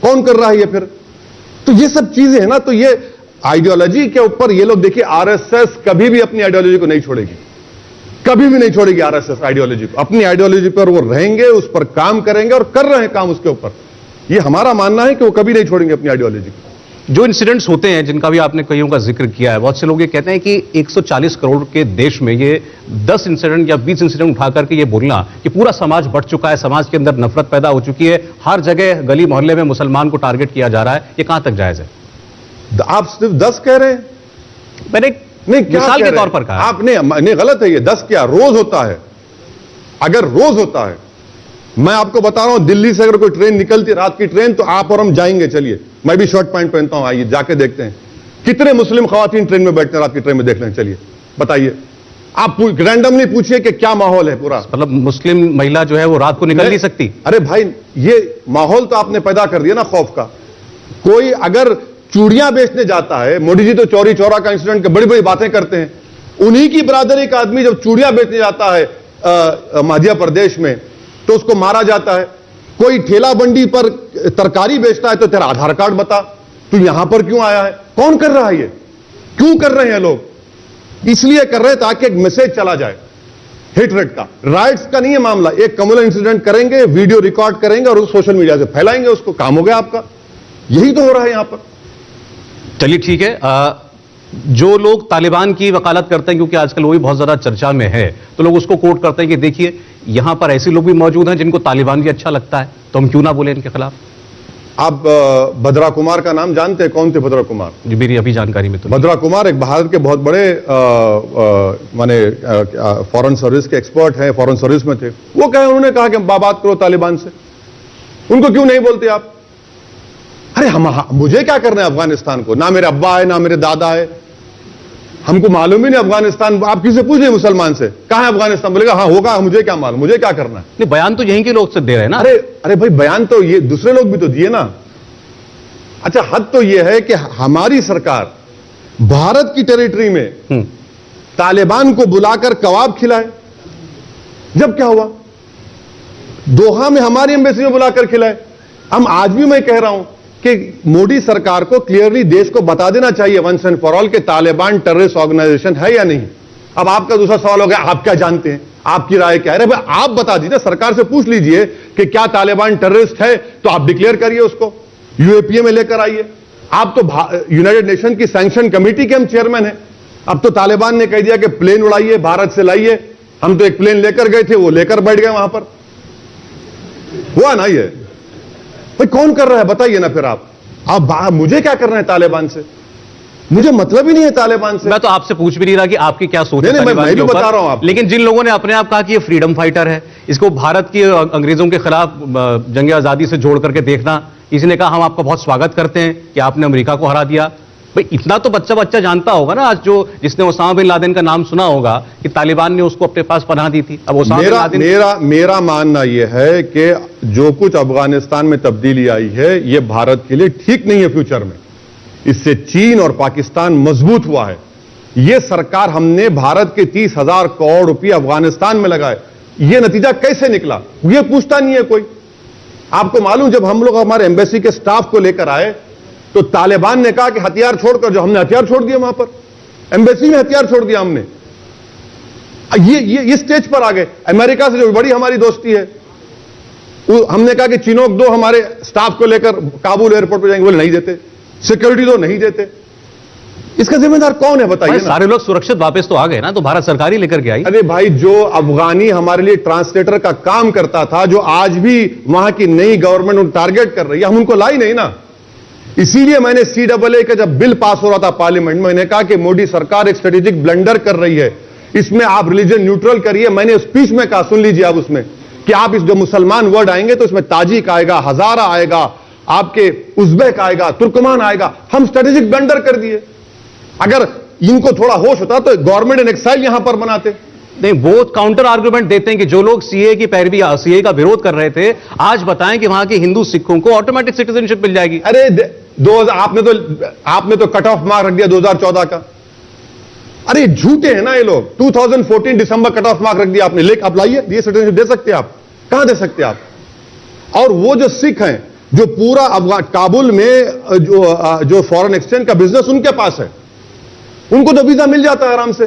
B: कौन कर रहा है ये फिर? तो ये सब चीजें हैं ना। तो ये आइडियोलॉजी के ऊपर ये लोग, देखिए आरएसएस कभी भी अपनी आइडियोलॉजी को नहीं छोड़ेगी, कभी भी नहीं छोड़ेगी आरएसएस आइडियोलॉजी को। अपनी आइडियोलॉजी पर वो रहेंगे, उस पर काम करेंगे और कर रहे हैं काम उसके ऊपर। ये हमारा मानना है कि वो कभी नहीं छोड़ेंगे अपनी आइडियोलॉजी को।
A: जो इंसिडेंट्स होते हैं, जिनका भी आपने कईयों का जिक्र किया है, बहुत से लोग ये कहते हैं कि 140 करोड़ के देश में ये 10 इंसिडेंट या 20 इंसिडेंट उठा करके ये बोलना कि पूरा समाज बढ़ चुका है, समाज के अंदर नफरत पैदा हो चुकी है, हर जगह गली मोहल्ले में मुसलमान को टारगेट किया जा रहा है, ये कहां तक जायज है?
B: आप सिर्फ 10 कह रहे हैं?
A: मैंने
B: नहीं,
A: मिसाल के तौर पर कहा।
B: आपने नहीं, गलत है ये। 10 क्या, रोज होता है। अगर रोज होता है, मैं आपको बता रहा हूं, दिल्ली से अगर कोई ट्रेन निकलती है, रात की ट्रेन, तो आप और हम जाएंगे। चलिए, मैं भी शर्ट पैंट पहनता हूं, आइए जाके देखते हैं कितने मुस्लिम खवातीन ट्रेन में बैठते हैं, रात की ट्रेन में देख लें। चलिए बताइए, आप रैंडमली पूछिए कि क्या माहौल है पूरा।
A: मतलब मुस्लिम महिला जो है वो रात को निकल नहीं सकती।
B: अरे भाई, ये माहौल तो आपने पैदा कर दिया ना खौफ का। कोई अगर चूड़ियां बेचने जाता है, मोदी जी तो चौरी चौरा का इंसिडेंट के बड़ी बड़ी बातें करते हैं, उन्हीं की बरादरी का आदमी जब चूड़ियां बेचने जाता है मध्य प्रदेश में तो उसको मारा जाता है। कोई ठेला बंडी पर तरकारी बेचता है तो तेरा आधार कार्ड बता, तू यहां पर क्यों आया है? कौन कर रहा है ये? क्यों कर रहे हैं लोग? इसलिए कर रहे हैं ताकि एक मैसेज चला जाए हेटरेट का। राइट्स का नहीं है मामला। एक कम्युनल इंसिडेंट करेंगे, वीडियो रिकॉर्ड करेंगे और सोशल मीडिया से फैलाएंगे उसको, काम हो गया आपका। यही तो हो रहा है यहां पर।
A: चलिए ठीक है, जो लोग तालिबान की वकालत करते हैं, क्योंकि आजकल वो भी बहुत ज्यादा चर्चा में है, तो लोग उसको कोट करते हैं कि देखिए यहां पर ऐसे लोग भी मौजूद हैं जिनको तालिबान भी अच्छा लगता है, तो हम क्यों ना बोले इनके खिलाफ।
B: आप भद्रा कुमार का नाम जानते हैं? कौन थे भद्रा कुमार?
A: जी मेरी अभी जानकारी में तो
B: भद्रा कुमार एक भारत के बहुत बड़े माने फॉरेन सर्विस के एक्सपर्ट हैं, फॉरेन सर्विस में थे। वो कहे, उन्होंने कहा कि बात करो तालिबान से। उनको क्यों नहीं बोलते आप? अरे मुझे क्या करना है अफगानिस्तान को? ना मेरे अब्बा है ना मेरे दादा है, हमको मालूम ही नहीं अफगानिस्तान। आप किसी से पूछ रहे मुसलमान से, कहां है अफगानिस्तान? बोलेगा हाँ होगा, मुझे क्या मालूम, मुझे क्या करना है।
A: नहीं, बयान तो यहीं के लोग से दे रहे हैं ना।
B: अरे भाई, बयान तो ये दूसरे लोग भी तो दिए ना। अच्छा, हद तो ये है कि हमारी सरकार भारत की टेरिटरी में तालिबान को बुलाकर कबाब खिलाए। जब क्या हुआ, दोहा में हमारी एम्बेसी में बुलाकर खिलाए। हम आज भी मैं कह रहा हूं कि मोदी सरकार को क्लियरली देश को बता देना चाहिए वंस एंड फॉर ऑल कि तालिबान टेररिस्ट ऑर्गेनाइजेशन है या नहीं। अब आपका दूसरा सवाल हो गया, आप क्या जानते हैं, आपकी राय क्या है? भाई आप बता दीजिए, सरकार से पूछ लीजिए कि क्या तालिबान टेररिस्ट है, तो आप डिक्लेयर करिए उसको, यूएपीए में लेकर आइए। आप तो यूनाइटेड नेशन की सैंक्शन कमेटी के हम चेयरमैन हैं। अब तो तालिबान ने कह दिया कि प्लेन उड़ाइए, भारत से लाइए। हम तो एक प्लेन लेकर गए थे, वो लेकर बैठ गए वहां पर। हुआ ना ये? भाई कौन कर रहा है बताइए ना फिर आप मुझे क्या करना है तालिबान से? मुझे मतलब ही नहीं है तालिबान से।
A: मैं तो आपसे पूछ भी नहीं रहा कि आपकी क्या सोच है।
B: मैं भी बता रहा हूं आप।
A: लेकिन जिन लोगों ने अपने आप कहा कि ये फ्रीडम फाइटर है, इसको भारत की अंग्रेजों के खिलाफ जंग आजादी से जोड़ करके देखना, किसी ने कहा हम आपका बहुत स्वागत करते हैं कि आपने अमेरिका को हरा दिया। भाई इतना तो बच्चा जानता होगा ना, आज जिसने ओसामा बिन लादेन का नाम सुना होगा कि तालिबान ने उसको अपने पास पनाह दी थी। अब ओसामा बिन लादेन
B: मेरा मानना यह है कि जो कुछ अफगानिस्तान में तब्दीली आई है, यह भारत के लिए ठीक नहीं है फ्यूचर में। इससे चीन और पाकिस्तान मजबूत हुआ है। यह सरकार, हमने भारत के 30,000 करोड़ रुपये अफगानिस्तान में लगाए, यह नतीजा कैसे निकला यह पूछता नहीं है कोई। आपको मालूम, जब हम लोग हमारे एम्बेसी के स्टाफ को लेकर आए तो तालिबान ने कहा कि हथियार छोड़कर, जो हमने हथियार छोड़ दिए वहां पर, एम्बेसी में हथियार छोड़ दिया हमने। ये इस स्टेज पर आ गए। अमेरिका से जो बड़ी हमारी दोस्ती है, हमने कहा कि चिनोक दो हमारे स्टाफ को लेकर काबुल एयरपोर्ट पर जाएंगे, बोले नहीं देते। सिक्योरिटी दो, नहीं देते। इसका जिम्मेदार कौन है बताइए?
A: सारे लोग सुरक्षित वापस तो आ गए ना, तो भारत सरकार ही लेकर के आई।
B: अरे भाई, जो अफगानी हमारे लिए ट्रांसलेटर का काम करता था, जो आज भी वहां की नई गवर्नमेंट उनको टारगेट कर रही है, हम उनको लाई नहीं ना। इसीलिए मैंने CAA का जब बिल पास हो रहा था पार्लियामेंट में, मैंने कहा कि मोदी सरकार एक स्ट्रेटेजिक ब्लंडर कर रही है, इसमें आप रिलीजन न्यूट्रल करिए। मैंने स्पीच में कहा, सुन लीजिए आप उसमें, कि आप इस जो मुसलमान वर्ड आएंगे तो इसमें ताजिक आएगा, हजारा आएगा, आपके उज्बेक आएगा, तुर्कमान आएगा। हम स्ट्रेटेजिक ब्लंडर कर दिए। अगर इनको थोड़ा होश होता तो गवर्नमेंट इन एक्साइल यहां पर बनाते।
A: नहीं, वो काउंटर आर्गुमेंट देते हैं कि जो लोग सीए की पैरवी, सीए का विरोध कर रहे थे, आज बताएं कि वहां के हिंदू सिखों को ऑटोमेटिक सिटीजनशिप मिल जाएगी।
B: अरे आपने तो कट ऑफ मार्क रख दिया 2014 का। अरे झूठे हैं ना ये लोग। 2014 दिसंबर कट ऑफ मार्क रख दिया आपने। लेक आप लाइए, ये सिटीजनशिप दे सकते आप? कहां दे सकते आप? और वो जो सिख हैं, जो पूरा काबुल में जो फॉरेन एक्सचेंज का बिजनेस उनके पास है, उनको तो वीजा मिल जाता है आराम से।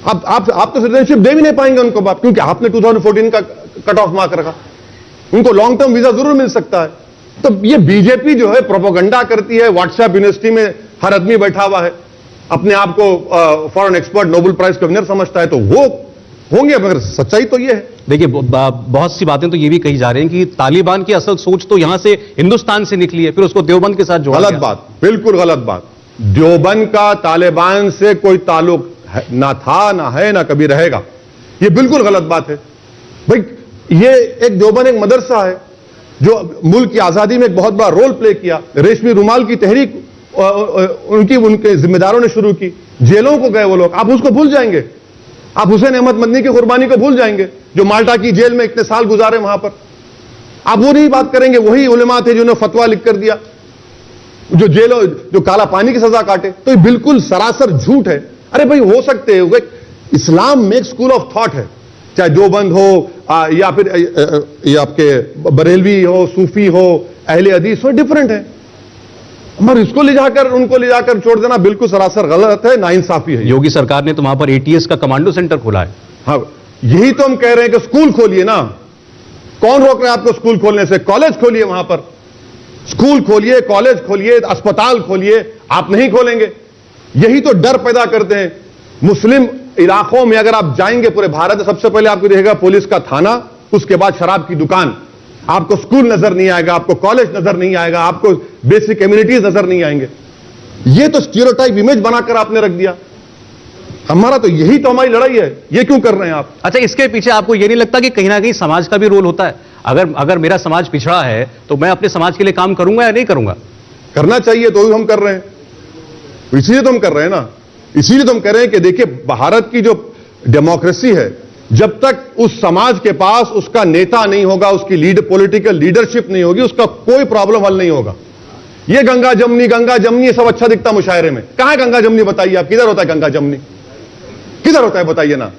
B: आप तो सिटीजनशिप दे भी नहीं पाएंगे उनको बाप, क्योंकि आपने 2014 का कट ऑफ मार्क रखा। उनको लॉन्ग टर्म वीजा जरूर मिल सकता है। तो ये बीजेपी जो है प्रोपोगंडा करती है। व्हाट्सएप यूनिवर्सिटी में हर आदमी बैठा हुआ है, अपने आप को फॉरेन एक्सपर्ट, नोबेल प्राइज का विनर समझता है, तो वो होंगे, मगर सच्चाई तो ये है।
A: देखिए, बहुत सी बातें तो ये भी कही जा रही हैं कि तालिबान की असल सोच तो यहां से हिंदुस्तान से निकली है, फिर उसको देवबंद के साथ जोड़ा गया।
B: गलत बात, बिल्कुल गलत बात। देवबंद का तालिबान से कोई ताल्लुक ना था, ना है, ना कभी रहेगा। ये बिल्कुल गलत बात है भाई। ये एक देवबंद एक मदरसा है जो मुल्क की आजादी में एक बहुत बड़ा रोल प्ले किया। रेशमी रुमाल की तहरीक उनके जिम्मेदारों ने शुरू की। जेलों को गए वो लोग, आप उसको भूल जाएंगे? आप हुसैन अहमद मदनी की कुर्बानी को भूल जाएंगे, जो माल्टा की जेल में इतने साल गुजारे वहां पर? आप वो नहीं बात करेंगे? वही उलेमा थे जिन्होंने फतवा लिख कर दिया, जो काला पानी की सजा काटे। तो ये बिल्कुल सरासर झूठ है। अरे भाई, हो सकते हैं, इस्लाम में एक स्कूल ऑफ थॉट है, चाहे देवबंद हो या फिर ये आपके बरेलवी हो, सूफी हो, अहले हदीस हो, डिफरेंट है। मगर इसको उनको ले जाकर छोड़ देना बिल्कुल सरासर गलत है, नाइंसाफी है।
A: योगी सरकार ने तो वहां पर ATS का कमांडो सेंटर खोला है।
B: हाँ, यही तो हम कह रहे हैं कि स्कूल खोलिए ना। कौन रोक रहा है आपको स्कूल खोलने से? कॉलेज खोलिए, वहां पर स्कूल खोलिए, कॉलेज खोलिए, अस्पताल खोलिए। आप नहीं खोलेंगे यही तो डर पैदा करते हैं। मुस्लिम इलाकों में अगर आप जाएंगे पूरे भारत में, सबसे पहले आपको दिखेगा पुलिस का थाना, उसके बाद शराब की दुकान, आपको स्कूल नजर नहीं आएगा, आपको कॉलेज नजर नहीं आएगा, आपको बेसिक कम्युनिटीज नजर नहीं आएंगे। ये तो स्टीरियोटाइप इमेज बनाकर आपने रख दिया। हमारा तो यही तो हमारी लड़ाई है। ये क्यों कर रहे हैं आप?
A: अच्छा, इसके पीछे आपको ये नहीं लगता कि कहीं ना कहीं समाज का भी रोल होता है? अगर मेरा समाज पिछड़ा है तो मैं अपने समाज के लिए काम करूंगा या नहीं करूंगा?
B: करना चाहिए, तो हम कर रहे हैं। इसीलिए तो हम कर रहे हैं ना, इसीलिए तो हम कह रहे हैं कि देखिए, भारत की जो डेमोक्रेसी है, जब तक उस समाज के पास उसका नेता नहीं होगा, उसकी पॉलिटिकल लीडरशिप नहीं होगी, उसका कोई प्रॉब्लम हल नहीं होगा। ये गंगा जमनी सब अच्छा दिखता मुशायरे में। कहां है गंगा जमनी? बताइए आप, किधर होता है गंगा जमनी? किधर होता है बताइए ना।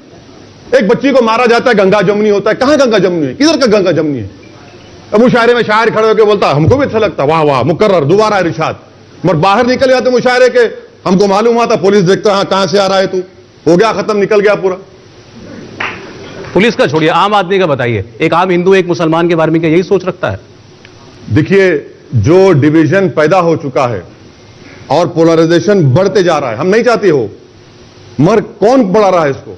B: एक बच्ची को मारा जाता है, गंगा जमनी होता है। कहां गंगा जमनी है? किधर का गंगा जमनी है? अब मुशायरे में शायर खड़े होकर बोलता है, हमको भी अच्छा लगता, वाह वाह मुकर्रर, दोबारा इरशाद। मगर बाहर निकल जाते मुशायरे के, हमको मालूम हुआ था, पुलिस देखता है कहां से आ रहा है तू, हो गया खत्म, निकल गया पूरा।
A: पुलिस का छोड़िए, आम आदमी का बताइए। एक आम हिंदू एक मुसलमान के बारे में क्या यही सोच रखता है?
B: देखिए, जो डिवीजन पैदा हो चुका है और पोलराइजेशन बढ़ते जा रहा है, हम नहीं चाहते हो, मगर कौन बढ़ा रहा है इसको?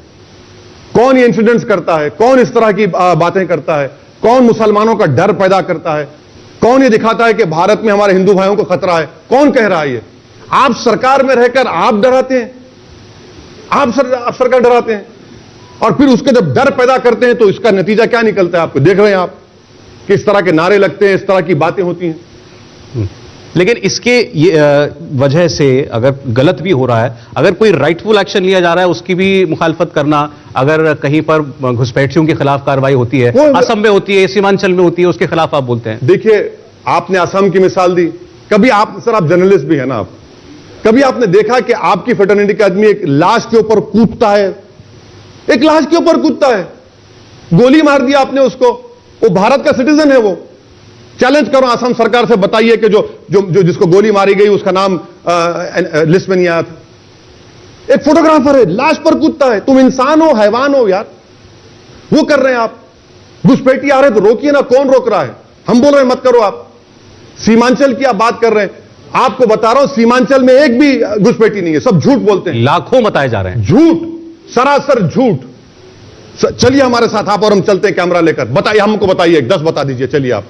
B: कौन ये इंसिडेंट्स करता है? कौन इस तरह की बातें करता है? कौन मुसलमानों का डर पैदा करता है? कौन ये दिखाता है कि भारत में हमारे हिंदू भाइयों को खतरा है? कौन कह रहा है ये? आप सरकार में रहकर आप डराते हैं, आप सरकार डराते हैं, और फिर उसके जब डर पैदा करते हैं तो इसका नतीजा क्या निकलता है? आपको देख रहे हैं आप, किस तरह के नारे लगते हैं, इस तरह की बातें होती हैं।
A: लेकिन इसके वजह से अगर गलत भी हो रहा है, अगर कोई राइटफुल एक्शन लिया जा रहा है, उसकी भी मुखालफत करना, अगर कहीं पर घुसपैठियों के खिलाफ कार्रवाई होती है, असम में होती है, सीमांचल में होती है, उसके खिलाफ आप बोलते हैं।
B: देखिए, आपने असम की मिसाल दी। कभी आप जर्नलिस्ट भी है ना, आप कभी आपने देखा कि आपकी फ्रेटर्निटी का आदमी एक लाश के ऊपर कूदता है? एक लाश के ऊपर कूदता है, गोली मार दिया आपने उसको, वो भारत का सिटीजन है। वो चैलेंज करो असम सरकार से, बताइए कि जो जिसको गोली मारी गई उसका नाम लिस्ट में नहीं आया था। एक फोटोग्राफर है, लाश पर कूदता है। तुम इंसान हो, हैवान हो यार? वो कर रहे हैं आप। घुसपैठी आ रहे तो रोकिए ना, कौन रोक रहा है? हम बोल रहे हैं मत करो। आप सीमांचल की आप बात कर रहे हैं, आपको बता रहा हूं सीमांचल में एक भी घुसपैठी नहीं है, सब झूठ बोलते हैं।
A: लाखों बताए जा रहे हैं,
B: झूठ, सरासर झूठ। चलिए हमारे साथ आप और हम चलते हैं कैमरा लेकर, बताइए, हमको बताइए, 10 बता दीजिए। चलिए आप,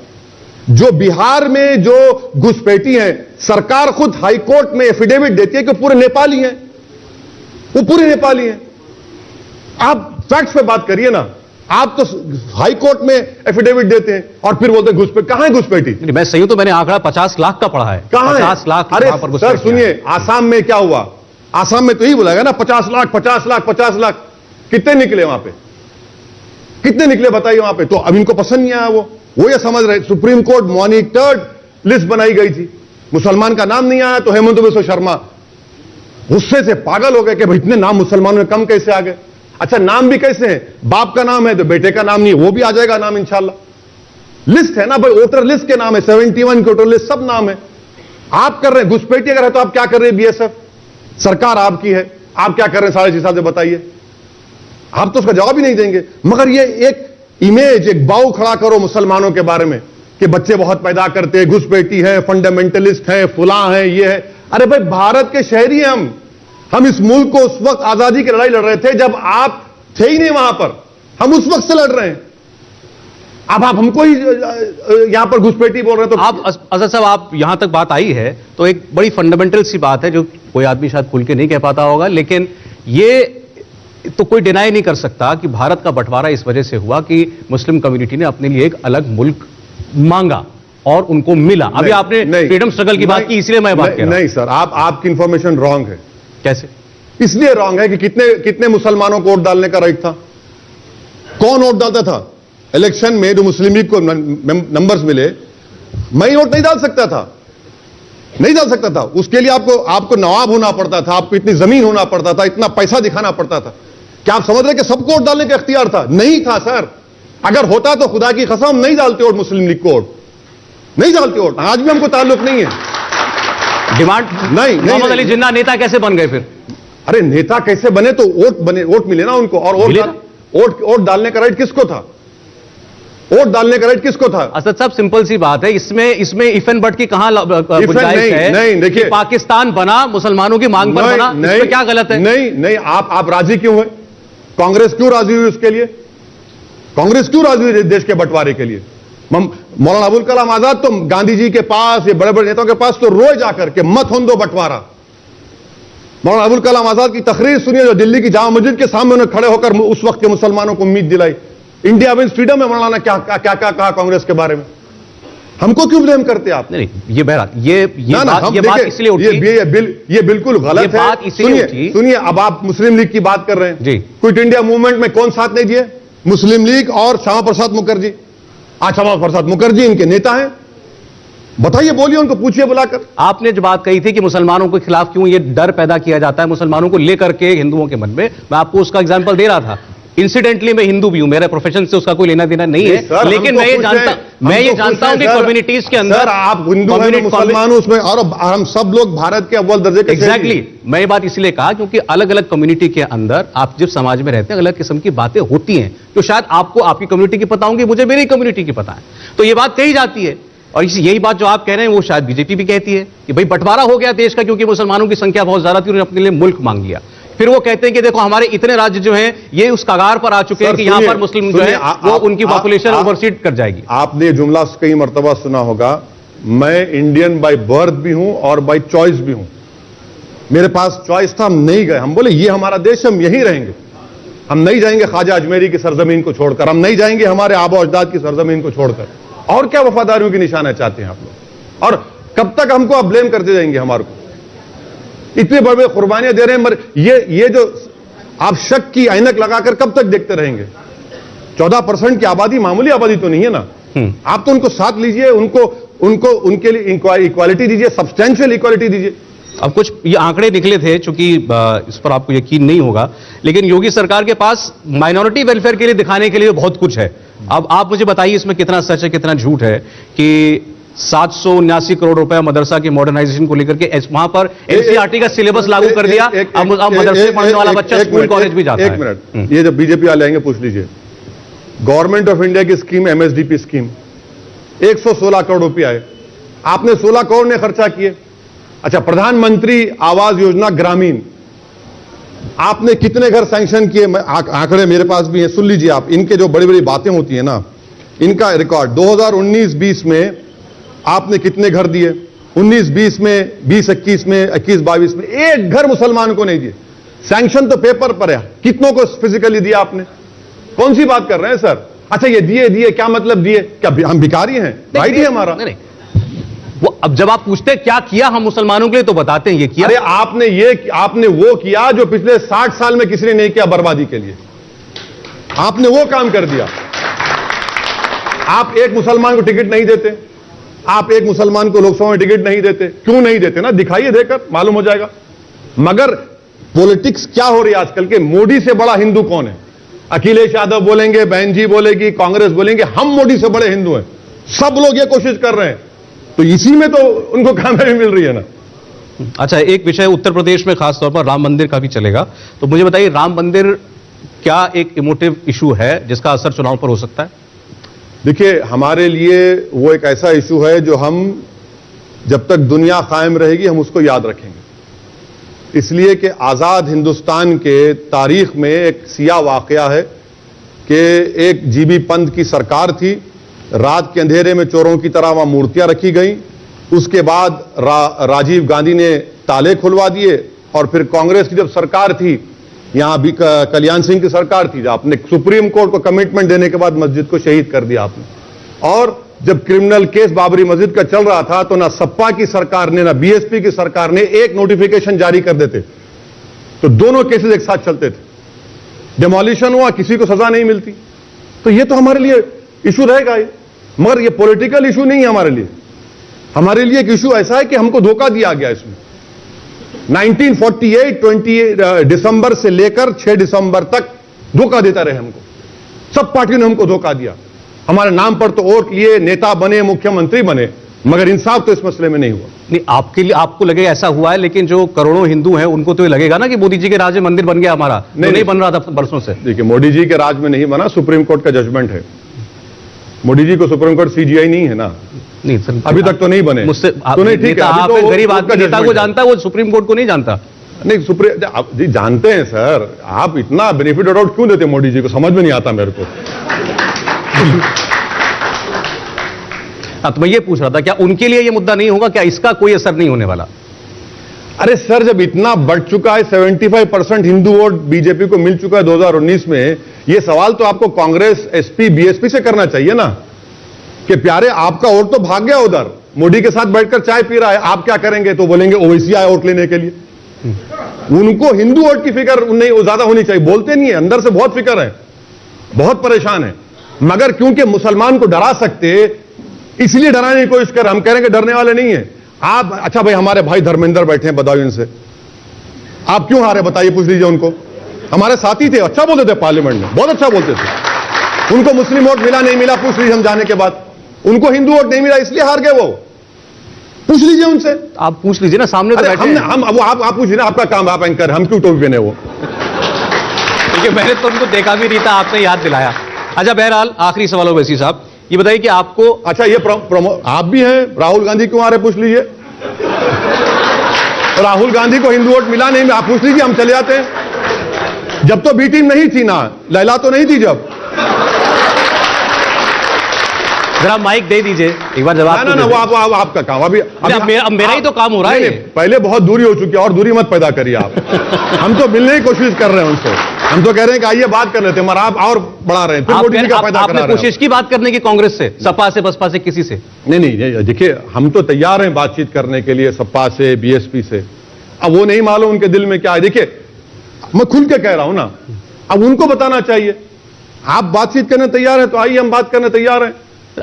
B: जो बिहार में जो घुसपैठी हैं, सरकार खुद हाईकोर्ट में एफिडेविट देती है कि पूरे नेपाली हैं, वो पूरे नेपाली हैं। आप फैक्ट्स पे बात करिए ना। आप तो हाईकोर्ट में एफिडेविट देते हैं और फिर बोलते हैं घुसपैठी। कहां है घुसपैठी?
A: मैं सही हूं तो मैंने आंकड़ा 50 लाख का पढ़ा है।
B: कहां है?
A: 50 लाख।
B: अरे सर सुनिए, आसाम में क्या हुआ? आसाम में तो यही बोला गया ना, 50 लाख 50 लाख 50 लाख। कितने निकले वहां पे? कितने निकले बताइए वहां पे? तो अब इनको पसंद नहीं आया। वो ये समझ रहे, सुप्रीम कोर्ट मॉनिटर्ड लिस्ट बनाई गई थी, मुसलमान का नाम नहीं आया तो हेमंत बिश्व शर्मा गुस्से से पागल हो गए कि भाई इतने नाम मुसलमानों में कम कैसे आ गए? अच्छा, नाम भी कैसे है? बाप का नाम है तो बेटे का नाम नहीं, वो भी आ जाएगा नाम इंशाल्लाह। लिस्ट है ना भाई, वोटर लिस्ट के नाम है, 71 के वोटर लिस्ट, सब नाम है। आप कर रहे हैं घुसपैठी अगर है तो आप क्या कर रहे हैं? बीएसएफ सरकार आपकी है, आप क्या कर रहे हैं 6.5 साल से? बताइए। आप तो उसका जवाब ही नहीं देंगे। मगर ये एक इमेज, एक बाऊ खड़ा करो मुसलमानों के बारे में कि बच्चे बहुत पैदा करते हैं, घुसपैठी है, फंडामेंटलिस्ट है, फुला है, ये है। अरे भाई, भारत के शहरी हैं हम इस मुल्क को उस वक्त आजादी की लड़ाई लड़ रहे थे जब आप थे ही नहीं वहां पर, हम उस वक्त से लड़ रहे हैं। अब आप हमको ही यहां पर घुसपैठी बोल रहे हैं। तो
A: आप असद साहब, आप यहां तक बात आई है तो एक बड़ी फंडामेंटल सी बात है जो कोई आदमी शायद खुल के नहीं कह पाता होगा, लेकिन ये तो कोई डिनाई नहीं कर सकता कि भारत का बंटवारा इस वजह से हुआ कि मुस्लिम कम्युनिटी ने अपने लिए एक अलग मुल्क मांगा और उनको मिला। अभी आपने फ्रीडम स्ट्रगल की बात की, इसलिए मैं बात कर रहा हूं।
B: नहीं सर, आपकी इंफॉर्मेशन रॉन्ग है।
A: कैसे?
B: इसलिए रॉन्ग है कि कितने मुसलमानों को वोट डालने का राइट था? कौन वोट डालता था इलेक्शन में? जो मुस्लिम लीग को नंबर्स मिले, मैं वोट नहीं डाल सकता था, नहीं डाल सकता था। उसके लिए आपको नवाब होना पड़ता था, आपको इतनी जमीन होना पड़ता था, इतना पैसा दिखाना पड़ता था। क्या आप समझ रहे कि सबको वोट डालने का इख्तियार था? नहीं था सर। अगर होता तो खुदा की कसम नहीं डालते वोट, मुस्लिम लीग को वोट नहीं डालते वोट। आज भी हमको ताल्लुक नहीं है।
A: डिमांड
B: नहीं,
A: मोहम्मद अली जिन्ना नेता कैसे बन गए फिर?
B: अरे नेता कैसे बने? तो वोट मिले ना उनको, और वोट डालने का राइट किसको था? वोट डालने का राइट किसको था?
A: असद साहब, सिंपल सी बात है, इसमें इफ एंड बट की कहां गुंजाइश है?
B: नहीं, देखिए,
A: कि पाकिस्तान बना मुसलमानों की मांग पर बना, इसमें क्या गलत है?
B: नहीं, आप राजी क्यों है? कांग्रेस क्यों राजी हुई उसके लिए? कांग्रेस क्यों राजी हुई देश के बंटवारे के लिए? मौलाना अबुल कलाम आजाद तो गांधी जी के पास, ये बड़े बड़े नेताओं के पास तो रोज जाकर के मत हों दो बंटवारा। मौलाना अबुल कलाम आजाद की तकरीर सुनिए जो दिल्ली की जामा मस्जिद के सामने उन्होंने खड़े होकर उस वक्त के मुसलमानों को उम्मीद दिलाई। इंडिया विंस फ्रीडम में मौलाना क्या क्या कहा कांग्रेस के बारे में? हमको क्यों ब्लेम करते आप?
A: नहीं, ये बहरहाल ये बात इसलिए उठी,
B: ये बिल्कुल गलत है। सुनिए, अब आप मुस्लिम लीग की बात कर रहे हैं
A: जी।
B: क्विट इंडिया मूवमेंट में कौन साथ नहीं दिए? मुस्लिम लीग और श्यामा प्रसाद मुखर्जी। आज श्यामा प्रसाद मुखर्जी इनके नेता हैं, बताइए, बोलिए, उनको पूछिए बुलाकर।
A: आपने जो बात कही थी कि मुसलमानों के खिलाफ क्यों ये डर पैदा किया जाता है मुसलमानों को लेकर के हिंदुओं के मन में, मैं आपको उसका एग्जांपल दे रहा था। इंसिडेंटली मैं हिंदू भी हूं, मेरे प्रोफेशन से उसका कोई लेना देना नहीं है, लेकिन मैं ये जानता हूं कि कम्युनिटीज के अंदर
B: आप हिंदू हैं, मुसलमान उसमें, और हम सब लोग भारत के अव्वल दर्जे के।
A: एग्जैक्टली, मैं ये बात इसलिए कहा क्योंकि अलग अलग कम्युनिटी के अंदर आप जिस समाज में रहते हैं अलग किस्म की बातें होती हैं, जो शायद आपको आपकी कम्युनिटी की पता होंगी, मुझे मेरी कम्युनिटी की पता है, तो ये बात कही जाती है। और यही बात जो आप कह रहे हैं वो शायद बीजेपी भी कहती है कि भाई बंटवारा हो गया देश का, क्योंकि मुसलमानों की संख्या बहुत ज्यादा थी, उन्होंने अपने लिए मुल्क मांग लिया। फिर वो कहते हैं कि देखो हमारे इतने राज्य जो हैं ये उस कगार पर आ चुके हैं कि यहां पर मुस्लिम जो है वो उनकी पॉपुलेशन ओवरसीड कर जाएगी।
B: आपने जुमला कई मर्तबा सुना होगा, मैं इंडियन बाय बर्थ भी हूं और बाय चॉइस भी हूं। मेरे पास चॉइस था, हम नहीं गए, हम बोले ये हमारा देश, हम यहीं रहेंगे, हम नहीं जाएंगे ख्वाजा अजमेरी की सरजमीन को छोड़कर, हम नहीं जाएंगे हमारे आबा अजदाद की सरजमीन को छोड़कर। और क्या वफादारियों की निशाना चाहते हैं आप लोग? और कब तक हमको आप ब्लेम करते जाएंगे? हमारे को इतने बड़े बड़े कुर्बानियां दे रहे हैं, मगर ये जो आप शक की ऐनक लगाकर कब तक देखते रहेंगे? 14% की आबादी मामूली आबादी तो नहीं है ना। आप तो उनको साथ लीजिए, उनको उनके लिए इक्वालिटी दीजिए, सब्सटेंशियल इक्वालिटी दीजिए।
A: अब कुछ ये आंकड़े निकले थे, चूंकि इस पर आपको यकीन नहीं होगा, लेकिन योगी सरकार के पास माइनॉरिटी वेलफेयर के लिए दिखाने के लिए बहुत कुछ है। अब आप मुझे बताइए इसमें कितना सच है कितना झूठ है कि 779 करोड़ रुपए मदरसा की मॉडर्नाइजेशन को लेकर के वहां पर एनसीईआरटी का सिलेबस लागू कर दिया। अब मदरसे पढ़ने वाला बच्चा स्कूल कॉलेज भी जाता है।
B: एक मिनट, ये जब बीजेपी वाले आएंगे पूछ लीजिए। गवर्नमेंट ऑफ इंडिया की स्कीम, एमएसडीपी स्कीम, 116 करोड़ रुपया है, आपने 16 करोड़ ने खर्चा किए। अच्छा, प्रधानमंत्री आवास योजना ग्रामीण, आपने कितने घर सैंक्शन किए? आंकड़े मेरे पास भी हैं, सुन लीजिए आप। इनके जो बड़ी बड़ी बातें होती है ना, इनका रिकॉर्ड 2019-20 में आपने कितने घर दिए, 19-20 में, 20-21 में, 21-22 में एक घर मुसलमान को नहीं दिए। सैंक्शन तो पेपर पर है, कितनों को फिजिकली दिया आपने? कौन सी बात कर रहे हैं सर? अच्छा, ये दिए क्या मतलब दिए? क्या हम भिखारी हैं? राइट है हमारा।
A: नहीं, वो अब जब आप पूछते हैं क्या किया हम मुसलमानों के लिए, तो बताते हैं ये किया।
B: अरे आपने वो किया जो पिछले 60 साल में किसी ने नहीं किया, बर्बादी के लिए आपने वो काम कर दिया। आप एक मुसलमान को टिकट नहीं देते, आप एक मुसलमान को लोकसभा में टिकट नहीं देते। क्यों नहीं देते ना, दिखाइए, देकर मालूम हो जाएगा। मगर पॉलिटिक्स क्या हो रही है आजकल के, मोदी से बड़ा हिंदू कौन है? अखिलेश यादव बोलेंगे, बहन जी बोलेगी, कांग्रेस बोलेंगे, हम मोदी से बड़े हिंदू हैं। सब लोग ये कोशिश कर रहे हैं, तो इसी में तो उनको कामयाबी मिल रही है ना।
A: अच्छा, एक विषय उत्तर प्रदेश में खासतौर पर राम मंदिर का भी चलेगा, तो मुझे बताइए राम मंदिर क्या एक इमोटिव इशू है जिसका असर चुनाव पर हो सकता है?
B: देखिए, हमारे लिए वो एक ऐसा इशू है जो हम जब तक दुनिया कायम रहेगी हम उसको याद रखेंगे। इसलिए कि आजाद हिंदुस्तान के तारीख में एक सिया वाकया है कि एक जीबी पंत की सरकार थी, रात के अंधेरे में चोरों की तरह वहां मूर्तियां रखी गई। उसके बाद राजीव गांधी ने ताले खुलवा दिए, और फिर कांग्रेस की जब सरकार थी, यहां भी कल्याण सिंह की सरकार थी, आपने सुप्रीम कोर्ट को कमिटमेंट देने के बाद मस्जिद को शहीद कर दिया आपने। और जब क्रिमिनल केस बाबरी मस्जिद का चल रहा था, तो ना सपा की सरकार ने ना बीएसपी की सरकार ने एक नोटिफिकेशन जारी कर देते, तो दोनों केसेस एक साथ चलते थे। डिमोलिशन हुआ, किसी को सजा नहीं मिलती। तो ये तो हमारे लिए इशू रहेगा ही, मगर ये पॉलिटिकल इशू नहीं है हमारे लिए। हमारे लिए एक इशू ऐसा है कि हमको धोखा दिया गया इसमें। 1948 20 दिसंबर से लेकर 6 दिसंबर तक धोखा देता रहे हमको, सब पार्टियों ने हमको धोखा दिया। हमारे नाम पर तो वोट लिए, नेता बने, मुख्यमंत्री बने, मगर इंसाफ तो इस मसले में नहीं हुआ।
A: नहीं, आपके लिए आपको लगे ऐसा हुआ है, लेकिन जो करोड़ों हिंदू हैं उनको तो ये लगेगा ना कि मोदी जी के राज में मंदिर बन गया हमारा। नहीं बन रहा था बरसों से।
B: देखिए, मोदी जी के राज में नहीं बना, सुप्रीम कोर्ट का जजमेंट है। मोदी जी को सुप्रीम कोर्ट सीजीआई नहीं है ना,
A: नहीं सर,
B: अभी तक तो नहीं बने।
A: मुझसे
B: तो नहीं, ठीक है, अभी
A: आप
B: तो
A: एक
B: वो
A: गरीब
B: कोर्ट
A: आदमी
B: का
A: नेता को
B: judgment है।
A: जानता है, वो सुप्रीम कोर्ट को नहीं जानता।
B: नहीं सुप्रीम जी जानते हैं सर, आप इतना बेनिफिट डाउट क्यों देते मोदी जी को, समझ में नहीं आता मेरे को।
A: तो मैं ये पूछ रहा था, क्या उनके लिए ये मुद्दा नहीं होगा, क्या इसका कोई असर नहीं होने वाला?
B: अरे सर, जब इतना बढ़ चुका है, 75% हिंदू वोट बीजेपी को मिल चुका है 2019 में, ये सवाल तो आपको कांग्रेस, एसपी, बीएसपी से करना चाहिए ना, कि प्यारे आपका वोट तो भाग गया उधर, मोदी के साथ बैठकर चाय पी रहा है, आप क्या करेंगे? तो बोलेंगे ओवैसी आए वोट लेने के लिए। उनको हिंदू वोट की फिक्र नहीं ज्यादा होनी चाहिए, बोलते नहीं है, अंदर से बहुत फिक्र है, बहुत परेशान है, मगर क्योंकि मुसलमान को डरा सकते इसलिए डराने की कोशिश कर, हम कह रहे हैं कि डरने वाले नहीं है आप। अच्छा भाई, हमारे भाई धर्मेंद्र बैठे हैं, बताओ इनसे आप क्यों हारे, बताइए, पूछ लीजिए उनको। हमारे साथी थे, अच्छा बोलते थे पार्लियामेंट में, बहुत अच्छा बोलते थे। उनको मुस्लिम वोट मिला नहीं मिला पूछ लीजिए, हम जाने के बाद उनको हिंदू वोट नहीं मिला इसलिए हार गए वो, पूछ लीजिए उनसे।
A: आप पूछ लीजिए ना, सामने तो बैठे हैं।
B: हम वो आप पूछ लीजिए ना, आपका काम, आप एंकर, हम क्यों टोपी पहने वो?
A: देखिए, मैंने तो उनको देखा भी नहीं था, आपने याद दिलाया। अच्छा, बहरहाल आखिरी सवाल ओवैसी साहब, ये बताइए कि आपको, अच्छा ये आप भी हैं, राहुल गांधी क्यों आ रहे, पूछ लीजिए। राहुल गांधी को हिंदू वोट मिला नहीं, आप पूछ लीजिए, हम चले जाते हैं। जब तो बी टीम नहीं थी ना, लैला तो नहीं थी जब। जरा माइक दे दीजिए एक बार जवाब।
B: ना वो आपका काम, अभी
A: अब मेरा ही तो काम हो रहा है।
B: पहले बहुत दूरी हो चुकी है, और दूरी मत पैदा करिए आप। हम तो मिलने की कोशिश कर रहे हैं उनसे, हम तो कह रहे हैं कि आइए बात कर लेते हैं, मगर आप और बढ़ा रहे हैं,
A: आपने कोशिश की बात करने की कांग्रेस से, सपा से, बसपा से, किसी से?
B: नहीं, देखिए हम तो तैयार हैं बातचीत करने के लिए, सपा से, बीएसपी से। अब वो नहीं मालूम उनके दिल में क्या है, देखिए मैं खुल के कह रहा हूं ना, अब उनको बताना चाहिए। आप बातचीत करने तैयार हैं तो आइए, हम बात करने तैयार हैं।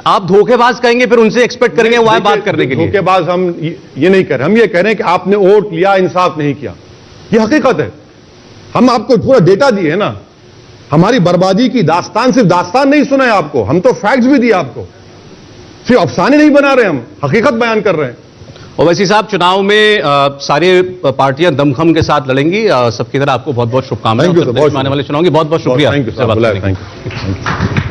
A: आप धोखेबाज कहेंगे, फिर उनसे एक्सपेक्ट करेंगे वहां बात करने के लिए?
B: धोखेबाज हम ये नहीं कर रहे, हम ये कह रहे हैं कि आपने वोट लिया, इंसाफ नहीं किया, ये हकीकत है। हम आपको पूरा डेटा दिए है ना, हमारी बर्बादी की दास्तान, सिर्फ दास्तान नहीं सुना है आपको, हम तो फैक्ट्स भी दिए आपको, सिर्फ अफसाने नहीं बना रहे, हम हकीकत बयान कर रहे हैं।
A: ओवैसी साहब, चुनाव में सारे पार्टियां दमखम के साथ लड़ेंगी, सबकी तरह आपको बहुत बहुत शुभकामनाएं।
B: थैंक यू सर,
A: आने वाले चुनाव की बहुत बहुत शुक्रिया।
B: Thank you sir, thank you.